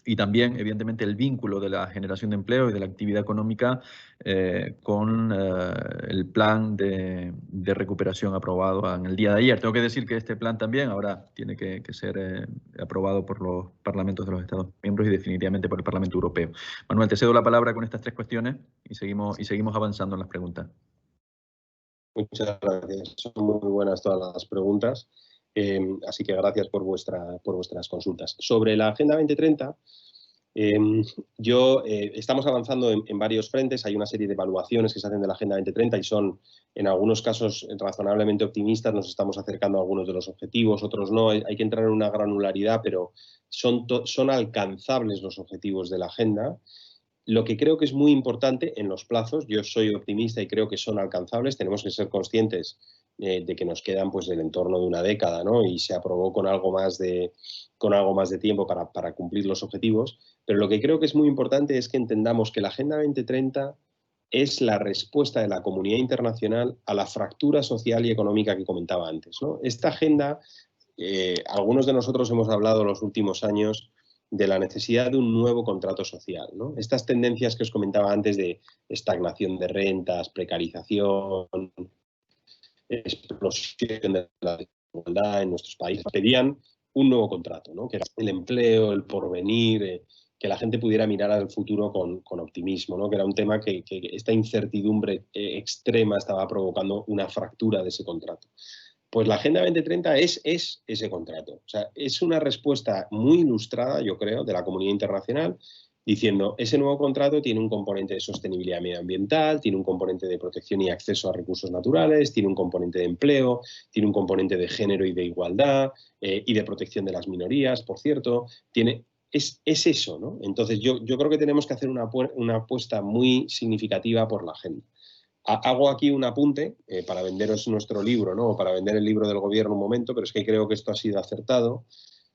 S1: Y también, evidentemente, el vínculo de la generación de empleo y de la actividad económica con el plan de recuperación aprobado en el día de ayer. Tengo que decir que este plan también ahora tiene que ser aprobado por los parlamentos de los Estados miembros y definitivamente por el Parlamento Europeo. Manuel, te cedo la palabra con estas tres cuestiones y seguimos avanzando en las preguntas.
S2: Muchas gracias. Son muy buenas todas las preguntas. Así que gracias por vuestras consultas. Sobre la Agenda 2030, estamos avanzando en varios frentes. Hay una serie de evaluaciones que se hacen de la Agenda 2030 y son, en algunos casos, razonablemente optimistas. Nos estamos acercando a algunos de los objetivos, otros no. Hay que entrar en una granularidad, pero son alcanzables los objetivos de la Agenda. Lo que creo que es muy importante en los plazos, yo soy optimista y creo que son alcanzables, tenemos que ser conscientes de que nos quedan pues el entorno de una década, ¿no? Y se aprobó con algo más de tiempo para cumplir los objetivos, pero lo que creo que es muy importante es que entendamos que la Agenda 2030 es la respuesta de la comunidad internacional a la fractura social y económica que comentaba antes, ¿no? Esta agenda, algunos de nosotros hemos hablado en los últimos años de la necesidad de un nuevo contrato social, ¿no? Estas tendencias que os comentaba antes de estagnación de rentas, precarización, explosión de la desigualdad en nuestros países, pedían un nuevo contrato, ¿no? Que era el empleo, el porvenir, que la gente pudiera mirar al futuro con optimismo, ¿no? Que era un tema que esta incertidumbre extrema estaba provocando una fractura de ese contrato. Pues la Agenda 2030 es ese contrato. O sea, es una respuesta muy ilustrada, yo creo, de la comunidad internacional, diciendo ese nuevo contrato tiene un componente de sostenibilidad medioambiental, tiene un componente de protección y acceso a recursos naturales, tiene un componente de empleo, tiene un componente de género y de igualdad y de protección de las minorías, por cierto. Es eso, ¿no? Entonces yo creo que tenemos que hacer una apuesta muy significativa por la agenda. Hago aquí un apunte para venderos nuestro libro, ¿no? O para vender el libro del gobierno un momento, pero es que creo que esto ha sido acertado.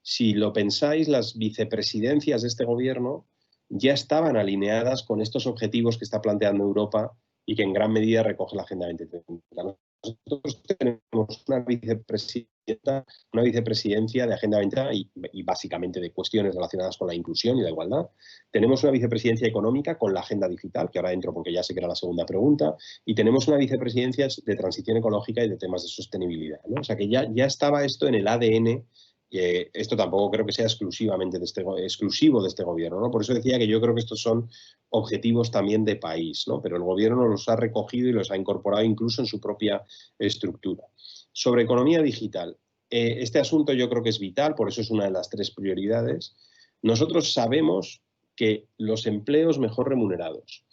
S2: Si lo pensáis, las vicepresidencias de este gobierno ya estaban alineadas con estos objetivos que está planteando Europa y que en gran medida recoge la Agenda 2030. Nosotros tenemos una vicepresidencia de Agenda 2030 y básicamente de cuestiones relacionadas con la inclusión y la igualdad. Tenemos una vicepresidencia económica con la agenda digital, que ahora entro porque ya sé que era la segunda pregunta, y tenemos una vicepresidencia de transición ecológica y de temas de sostenibilidad, ¿no? O sea que ya estaba esto en el ADN. Esto tampoco creo que sea exclusivo de este gobierno, ¿no? Por eso decía que yo creo que estos son objetivos también de país, ¿no? Pero el gobierno los ha recogido y los ha incorporado incluso en su propia estructura. Sobre economía digital, este asunto yo creo que es vital, por eso es una de las tres prioridades. Nosotros sabemos que los empleos mejor remunerados,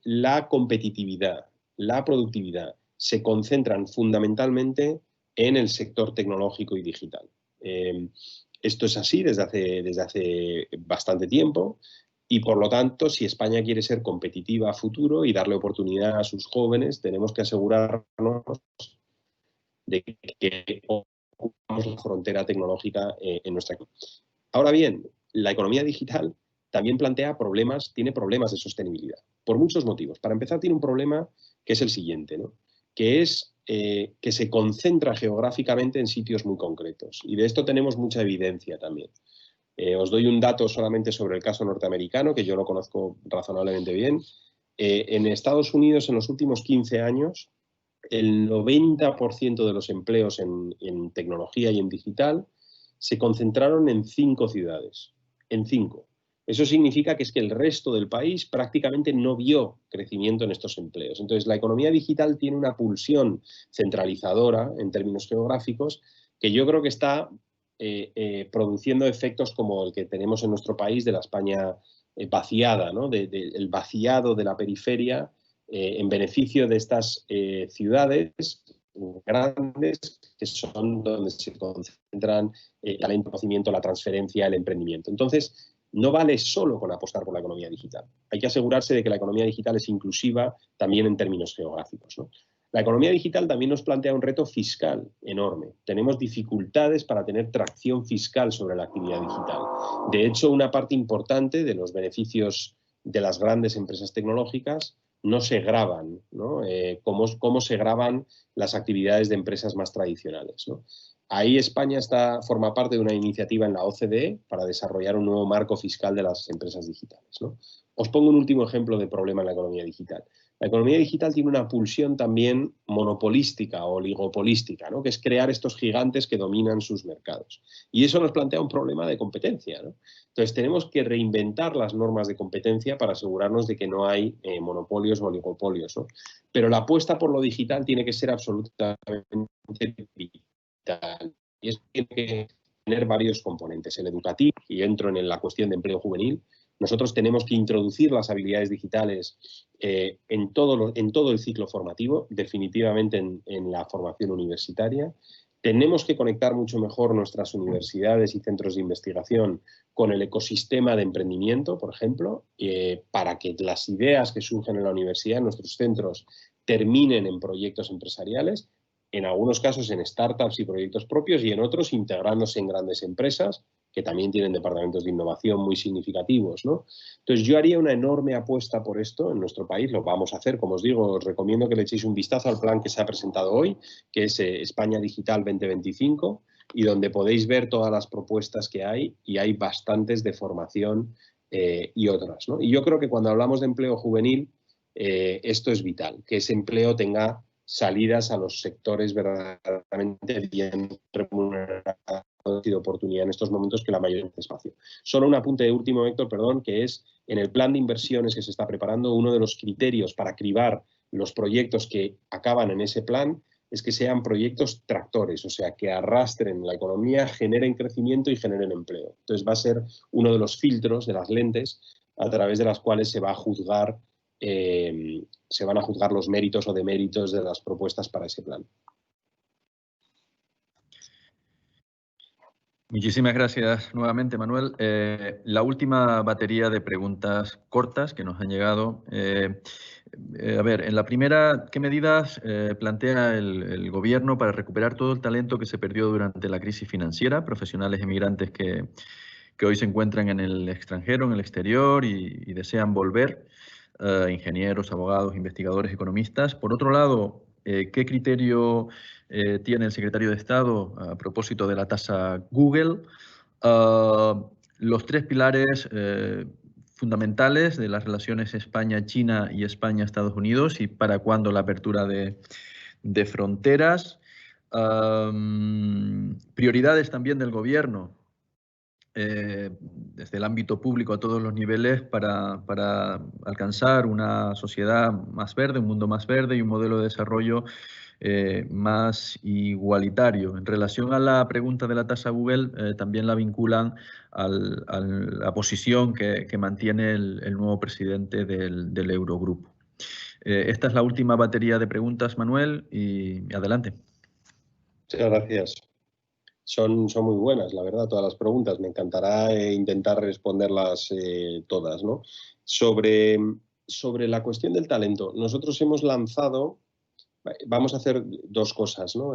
S2: la competitividad, la productividad, se concentran fundamentalmente en el sector tecnológico y digital. Esto es así desde hace bastante tiempo y, por lo tanto, si España quiere ser competitiva a futuro y darle oportunidad a sus jóvenes, tenemos que asegurarnos de que ocupamos la frontera tecnológica en nuestra economía. Ahora bien, la economía digital también tiene problemas de sostenibilidad, por muchos motivos. Para empezar, tiene un problema que es el siguiente, ¿no? Que es que se concentra geográficamente en sitios muy concretos. Y de esto tenemos mucha evidencia también. Os doy un dato solamente sobre el caso norteamericano, que yo lo conozco razonablemente bien. En Estados Unidos, en los últimos 15 años, el 90% de los empleos en tecnología y en digital se concentraron en 5 ciudades, en 5. Eso significa que es que el resto del país prácticamente no vio crecimiento en estos empleos. Entonces, la economía digital tiene una pulsión centralizadora en términos geográficos que yo creo que está produciendo efectos como el que tenemos en nuestro país de la España vaciada, ¿no? El vaciado de la periferia en beneficio de estas ciudades grandes, que son donde se concentran el talento, el conocimiento, la transferencia, el emprendimiento. Entonces, no vale solo con apostar por la economía digital. Hay que asegurarse de que la economía digital es inclusiva también en términos geográficos, ¿no? La economía digital también nos plantea un reto fiscal enorme. Tenemos dificultades para tener tracción fiscal sobre la actividad digital. De hecho, una parte importante de los beneficios de las grandes empresas tecnológicas no se gravan, ¿no? Cómo se gravan las actividades de empresas más tradicionales, ¿no? Ahí España forma parte de una iniciativa en la OCDE para desarrollar un nuevo marco fiscal de las empresas digitales, ¿no? Os pongo un último ejemplo de problema en la economía digital. La economía digital tiene una pulsión también monopolística o oligopolística, ¿no? Que es crear estos gigantes que dominan sus mercados. Y eso nos plantea un problema de competencia, ¿no? Entonces tenemos que reinventar las normas de competencia para asegurarnos de que no hay monopolios o oligopolios, ¿no? Pero la apuesta por lo digital tiene que ser absolutamente vital. Y eso tiene que tener varios componentes. El educativo, y entro en la cuestión de empleo juvenil. Nosotros tenemos que introducir las habilidades digitales en todo el ciclo formativo, definitivamente en la formación universitaria. Tenemos que conectar mucho mejor nuestras universidades y centros de investigación con el ecosistema de emprendimiento, por ejemplo, para que las ideas que surgen en la universidad, en nuestros centros, terminen en proyectos empresariales, en algunos casos en startups y proyectos propios y en otros integrándose en grandes empresas que también tienen departamentos de innovación muy significativos, ¿no? Entonces, yo haría una enorme apuesta por esto en nuestro país. Lo vamos a hacer, como os digo, os recomiendo que le echéis un vistazo al plan que se ha presentado hoy, que es España Digital 2025, y donde podéis ver todas las propuestas que hay, y hay bastantes de formación y otras, ¿no? Y yo creo que cuando hablamos de empleo juvenil, esto es vital, que ese empleo tenga salidas a los sectores verdaderamente bien remunerados y de oportunidad en estos momentos que la mayoría de espacio. Solo un apunte último, Héctor, perdón, que es en el plan de inversiones que se está preparando, uno de los criterios para cribar los proyectos que acaban en ese plan es que sean proyectos tractores, o sea, que arrastren la economía, generen crecimiento y generen empleo. Entonces va a ser uno de los filtros, de las lentes, a través de las cuales se va a juzgar se van a juzgar los méritos o deméritos de las propuestas para ese plan.
S1: Muchísimas gracias nuevamente, Manuel. La última batería de preguntas cortas que nos han llegado. A ver, en la primera, ¿qué medidas plantea el Gobierno para recuperar todo el talento que se perdió durante la crisis financiera? Profesionales emigrantes que hoy se encuentran en el extranjero, en el exterior y desean volver. Ingenieros, abogados, investigadores, economistas. Por otro lado, ¿qué criterio tiene el secretario de Estado a propósito de la tasa Google? Los 3 pilares fundamentales de las relaciones España-China y España-Estados Unidos y para cuándo la apertura de fronteras. Prioridades también del Gobierno desde el ámbito público a todos los niveles para alcanzar una sociedad más verde, un mundo más verde y un modelo de desarrollo más igualitario. En relación a la pregunta de la tasa Google, también la vinculan a la posición que mantiene el nuevo presidente del Eurogrupo. Esta es la última batería de preguntas, Manuel, y adelante.
S2: Muchas gracias. Son muy buenas, la verdad, todas las preguntas. Me encantará intentar responderlas todas, ¿no? Sobre la cuestión del talento, nosotros hemos lanzado, vamos a hacer 2 cosas, ¿no?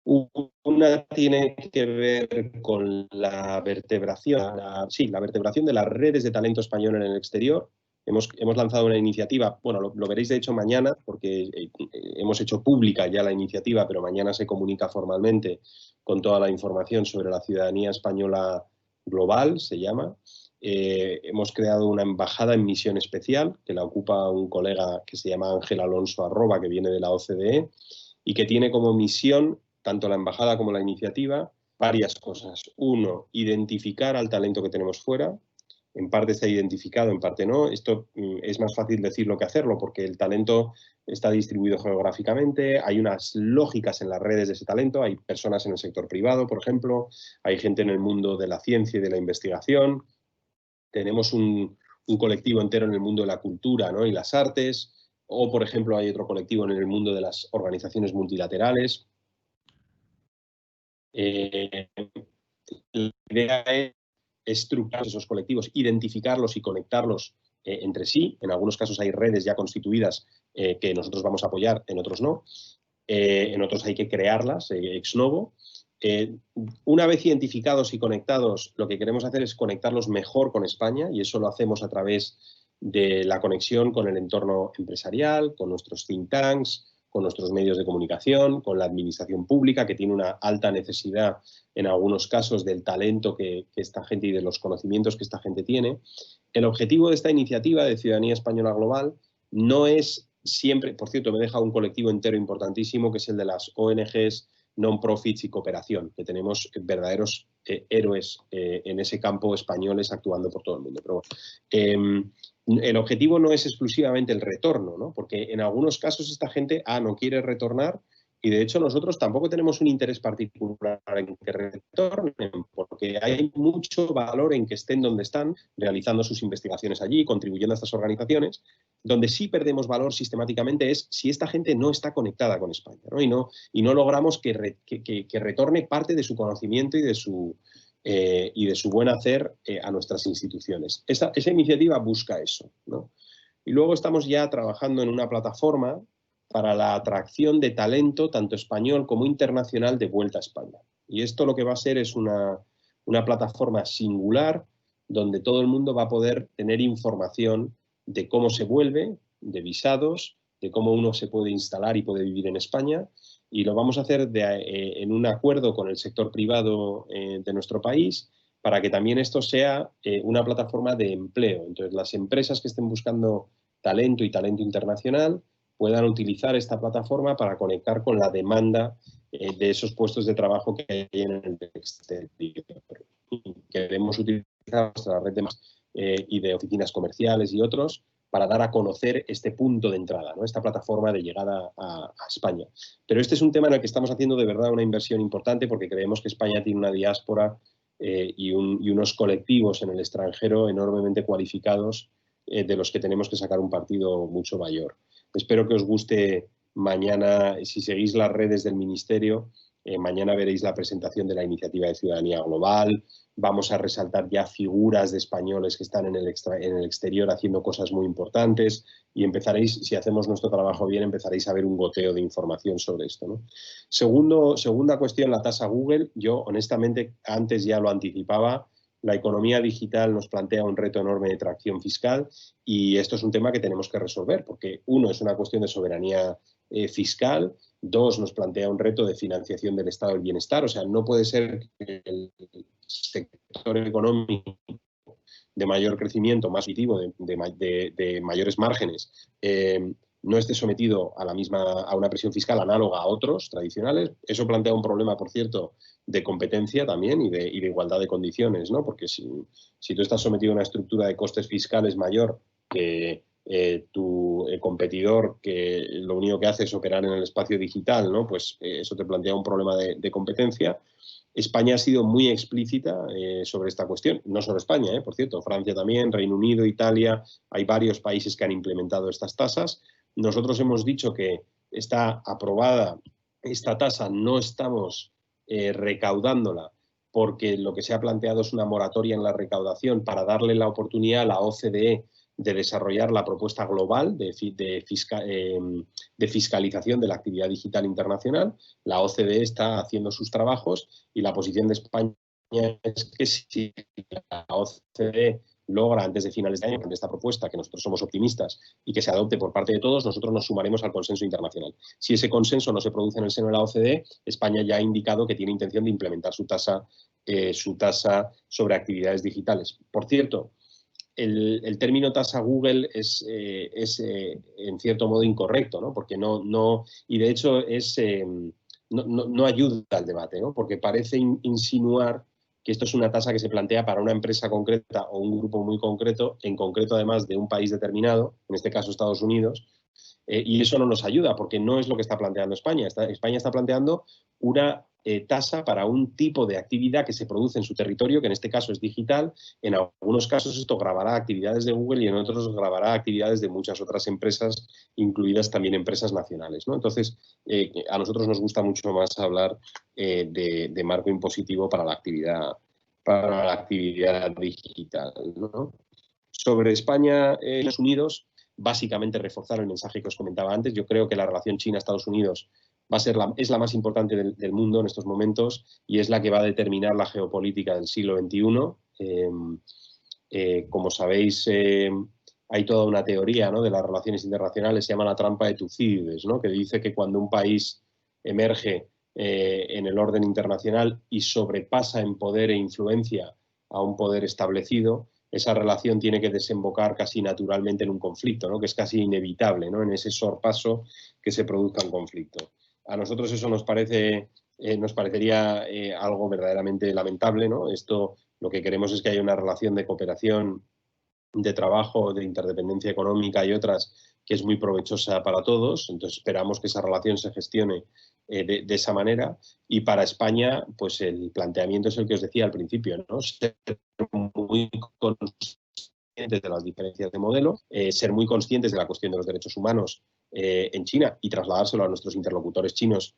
S2: Una tiene que ver con la vertebración, la vertebración de las redes de talento español en el exterior. Hemos lanzado una iniciativa, bueno, lo veréis de hecho mañana, porque hemos hecho pública ya la iniciativa, pero mañana se comunica formalmente con toda la información sobre la ciudadanía española global, se llama. Hemos creado una embajada en misión especial, que la ocupa un colega que se llama Ángel Alonso Arroba, que viene de la OCDE, y que tiene como misión, tanto la embajada como la iniciativa, varias cosas. Uno, identificar al talento que tenemos fuera. En parte está identificado, en parte no. Esto es más fácil decirlo que hacerlo porque el talento está distribuido geográficamente, hay unas lógicas en las redes de ese talento, hay personas en el sector privado, por ejemplo, hay gente en el mundo de la ciencia y de la investigación, tenemos un colectivo entero en el mundo de la cultura, ¿no? Y las artes, o por ejemplo hay otro colectivo en el mundo de las organizaciones multilaterales. La idea es estructurar esos colectivos, identificarlos y conectarlos entre sí. En algunos casos hay redes ya constituidas que nosotros vamos a apoyar, en otros no. En otros hay que crearlas ex novo. Una vez identificados y conectados, lo que queremos hacer es conectarlos mejor con España y eso lo hacemos a través de la conexión con el entorno empresarial, con nuestros think tanks, con nuestros medios de comunicación, con la administración pública, que tiene una alta necesidad en algunos casos del talento que esta gente y de los conocimientos que esta gente tiene. El objetivo de esta iniciativa de Ciudadanía Española Global no es siempre, por cierto, me he dejado un colectivo entero importantísimo, que es el de las ONGs, non-profits y cooperación, que tenemos verdaderos héroes en ese campo españoles actuando por todo el mundo. Pero el objetivo no es exclusivamente el retorno, ¿no? Porque en algunos casos esta gente no quiere retornar y de hecho nosotros tampoco tenemos un interés particular en que retornen, porque hay mucho valor en que estén donde están, realizando sus investigaciones allí, contribuyendo a estas organizaciones. Donde sí perdemos valor sistemáticamente es si esta gente no está conectada con España, ¿no? Y no logramos que retorne parte de su conocimiento y de su buen hacer a nuestras instituciones. Esa iniciativa busca eso, ¿no? Y luego estamos ya trabajando en una plataforma para la atracción de talento, tanto español como internacional, de vuelta a España. Y esto lo que va a ser es una plataforma singular donde todo el mundo va a poder tener información de cómo se vuelve, de visados, de cómo uno se puede instalar y puede vivir en España, y lo vamos a hacer en un acuerdo con el sector privado de nuestro país para que también esto sea una plataforma de empleo. Entonces, las empresas que estén buscando talento y talento internacional puedan utilizar esta plataforma para conectar con la demanda de esos puestos de trabajo que hay en el exterior. Queremos utilizar nuestra red de y de oficinas comerciales y otros para dar a conocer este punto de entrada, ¿no? Esta plataforma de llegada a España. Pero este es un tema en el que estamos haciendo de verdad una inversión importante porque creemos que España tiene una diáspora y unos colectivos en el extranjero enormemente cualificados de los que tenemos que sacar un partido mucho mayor. Espero que os guste mañana, si seguís las redes del Ministerio, mañana veréis la presentación de la iniciativa de Ciudadanía Global. Vamos a resaltar ya figuras de españoles que están en el exterior haciendo cosas muy importantes y empezaréis, si hacemos nuestro trabajo bien, empezaréis a ver un goteo de información sobre esto, ¿no? Segunda cuestión, la tasa Google. Yo, honestamente, antes ya lo anticipaba, la economía digital nos plantea un reto enorme de tracción fiscal y esto es un tema que tenemos que resolver porque, uno, es una cuestión de soberanía fiscal. Dos, nos plantea un reto de financiación del estado del bienestar. O sea, no puede ser que el sector económico de mayor crecimiento, más positivo, de mayores márgenes, no esté sometido a una presión fiscal análoga a otros tradicionales. Eso plantea un problema, por cierto, de competencia también y de igualdad de condiciones, ¿no? Porque si tú estás sometido a una estructura de costes fiscales mayor que tu competidor, que lo único que hace es operar en el espacio digital, ¿no? Pues eso te plantea un problema de competencia. España ha sido muy explícita sobre esta cuestión, no solo España, por cierto, Francia también, Reino Unido, Italia, hay varios países que han implementado estas tasas. Nosotros hemos dicho que está aprobada esta tasa, no estamos recaudándola porque lo que se ha planteado es una moratoria en la recaudación para darle la oportunidad a la OCDE de desarrollar la propuesta global de fiscalización de la actividad digital internacional. La OCDE está haciendo sus trabajos y la posición de España es que si la OCDE logra antes de finales de año esta propuesta, que nosotros somos optimistas y que se adopte por parte de todos, nosotros nos sumaremos al consenso internacional. Si ese consenso no se produce en el seno de la OCDE, España ya ha indicado que tiene intención de implementar su tasa sobre actividades digitales. Por cierto, el término tasa Google es en cierto modo incorrecto, ¿no? Porque y de hecho no ayuda al debate, ¿no? Porque parece insinuar que esto es una tasa que se plantea para una empresa concreta o un grupo muy concreto, en concreto además de un país determinado, en este caso Estados Unidos, y eso no nos ayuda porque no es lo que está planteando España. España está planteando una tasa para un tipo de actividad que se produce en su territorio, que en este caso es digital. En algunos casos esto grabará actividades de Google y en otros grabará actividades de muchas otras empresas, incluidas también empresas nacionales, ¿no? Entonces, a nosotros nos gusta mucho más hablar de marco impositivo para la actividad digital, ¿no? Sobre España y Estados Unidos, básicamente reforzar el mensaje que os comentaba antes. Yo creo que la relación China-Estados Unidos es la más importante del mundo en estos momentos y es la que va a determinar la geopolítica del siglo XXI. Como sabéis, hay toda una teoría, ¿no?, de las relaciones internacionales, se llama la trampa de Tucídides, ¿no?, que dice que cuando un país emerge en el orden internacional y sobrepasa en poder e influencia a un poder establecido, esa relación tiene que desembocar casi naturalmente en un conflicto, ¿no?, que es casi inevitable, ¿no?, en ese sorpaso que se produzca un conflicto. A nosotros eso nos parecería algo verdaderamente lamentable, ¿no? Esto, lo que queremos es que haya una relación de cooperación, de trabajo, de interdependencia económica y otras que es muy provechosa para todos. Entonces esperamos que esa relación se gestione de esa manera. Y para España, pues el planteamiento es el que os decía al principio, ¿no? Ser muy conscientes de las diferencias de modelo, ser muy conscientes de la cuestión de los derechos humanos en China y trasladárselo a nuestros interlocutores chinos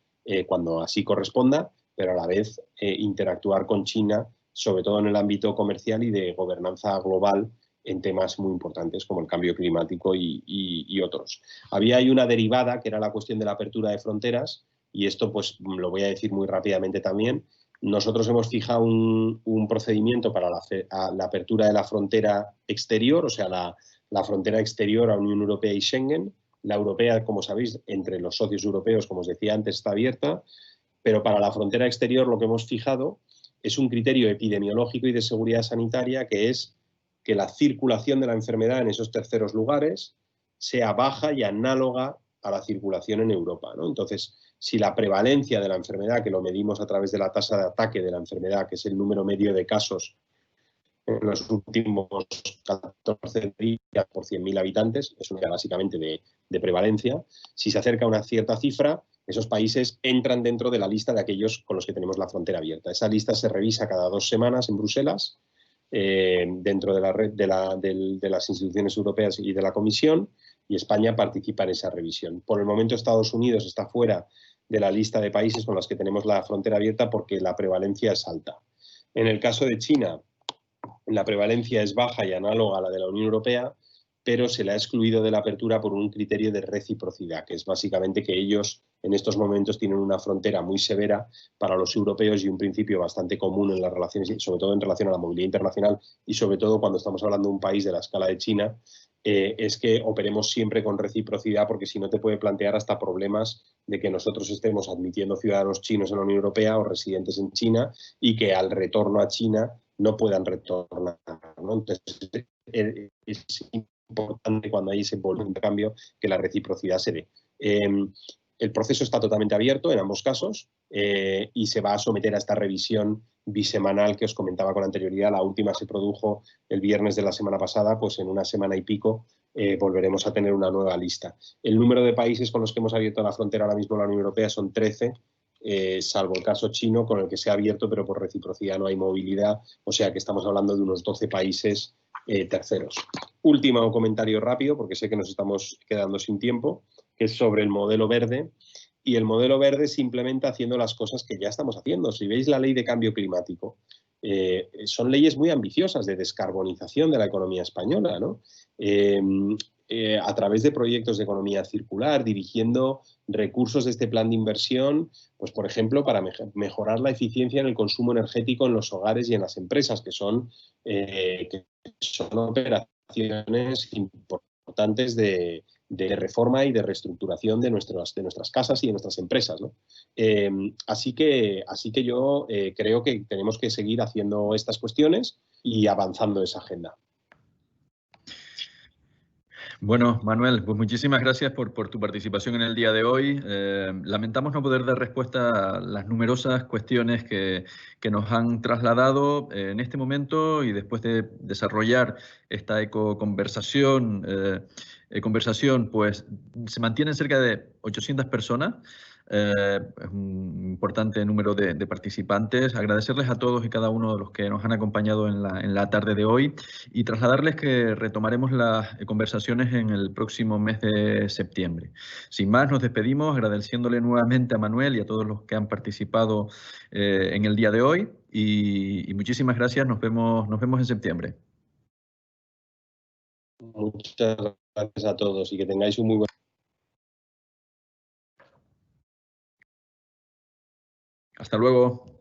S2: cuando así corresponda, pero a la vez interactuar con China, sobre todo en el ámbito comercial y de gobernanza global, en temas muy importantes como el cambio climático y otros. Había ahí una derivada que era la cuestión de la apertura de fronteras, y esto pues lo voy a decir muy rápidamente también. Nosotros hemos fijado un procedimiento para la apertura de la frontera exterior, o sea, la frontera exterior a Unión Europea y Schengen. La europea, como sabéis, entre los socios europeos, como os decía antes, está abierta, pero para la frontera exterior lo que hemos fijado es un criterio epidemiológico y de seguridad sanitaria, que es que la circulación de la enfermedad en esos terceros lugares sea baja y análoga a la circulación en Europa, ¿no? Entonces, si la prevalencia de la enfermedad, que lo medimos a través de la tasa de ataque de la enfermedad, que es el número medio de casos en los últimos 14 días por 100.000 habitantes, es una básicamente de prevalencia, si se acerca a una cierta cifra, esos países entran dentro de la lista de aquellos con los que tenemos la frontera abierta. Esa lista se revisa cada 2 semanas en Bruselas, dentro de la red de las instituciones europeas y de la Comisión, y España participa en esa revisión. Por el momento Estados Unidos está fuera de la lista de países con los que tenemos la frontera abierta porque la prevalencia es alta. En el caso de China, la prevalencia es baja y análoga a la de la Unión Europea, pero se le ha excluido de la apertura por un criterio de reciprocidad, que es básicamente que ellos en estos momentos tienen una frontera muy severa para los europeos y un principio bastante común en las relaciones, sobre todo en relación a la movilidad internacional y sobre todo cuando estamos hablando de un país de la escala de China, es que operemos siempre con reciprocidad, porque si no te puede plantear hasta problemas de que nosotros estemos admitiendo ciudadanos chinos en la Unión Europea o residentes en China y que al retorno a China no puedan retornar, ¿no? Entonces, es importante cuando hay ese volumen de cambio que la reciprocidad se dé. El proceso está totalmente abierto en ambos casos y se va a someter a esta revisión bisemanal que os comentaba con anterioridad. La última se produjo el viernes de la semana pasada, pues en una semana y pico volveremos a tener una nueva lista. El número de países con los que hemos abierto la frontera ahora mismo en la Unión Europea son 13, salvo el caso chino, con el que se ha abierto, pero por reciprocidad no hay movilidad, o sea que estamos hablando de unos 12 países terceros. Último comentario rápido, porque sé que nos estamos quedando sin tiempo, que es sobre el modelo verde. Y el modelo verde se implementa haciendo las cosas que ya estamos haciendo. Si veis la ley de cambio climático, son leyes muy ambiciosas de descarbonización de la economía española, ¿no? A través de proyectos de economía circular, dirigiendo recursos de este plan de inversión, pues por ejemplo, para mejorar la eficiencia en el consumo energético en los hogares y en las empresas, que son operaciones importantes de reforma y de reestructuración de nuestras casas y de nuestras empresas, ¿no? Así que yo creo que tenemos que seguir haciendo estas cuestiones y avanzando esa agenda.
S1: Bueno, Manuel, pues muchísimas gracias por tu participación en el día de hoy. Lamentamos no poder dar respuesta a las numerosas cuestiones que nos han trasladado en este momento y después de desarrollar esta ecoconversación, conversación, pues se mantienen cerca de 800 personas. Es un importante número de participantes. Agradecerles a todos y cada uno de los que nos han acompañado en la tarde de hoy y trasladarles que retomaremos las conversaciones en el próximo mes de septiembre. Sin más, nos despedimos agradeciéndole nuevamente a Manuel y a todos los que han participado en el día de hoy y muchísimas gracias. Nos vemos en septiembre.
S2: Muchas gracias a todos y que tengáis un muy buen...
S1: Hasta luego.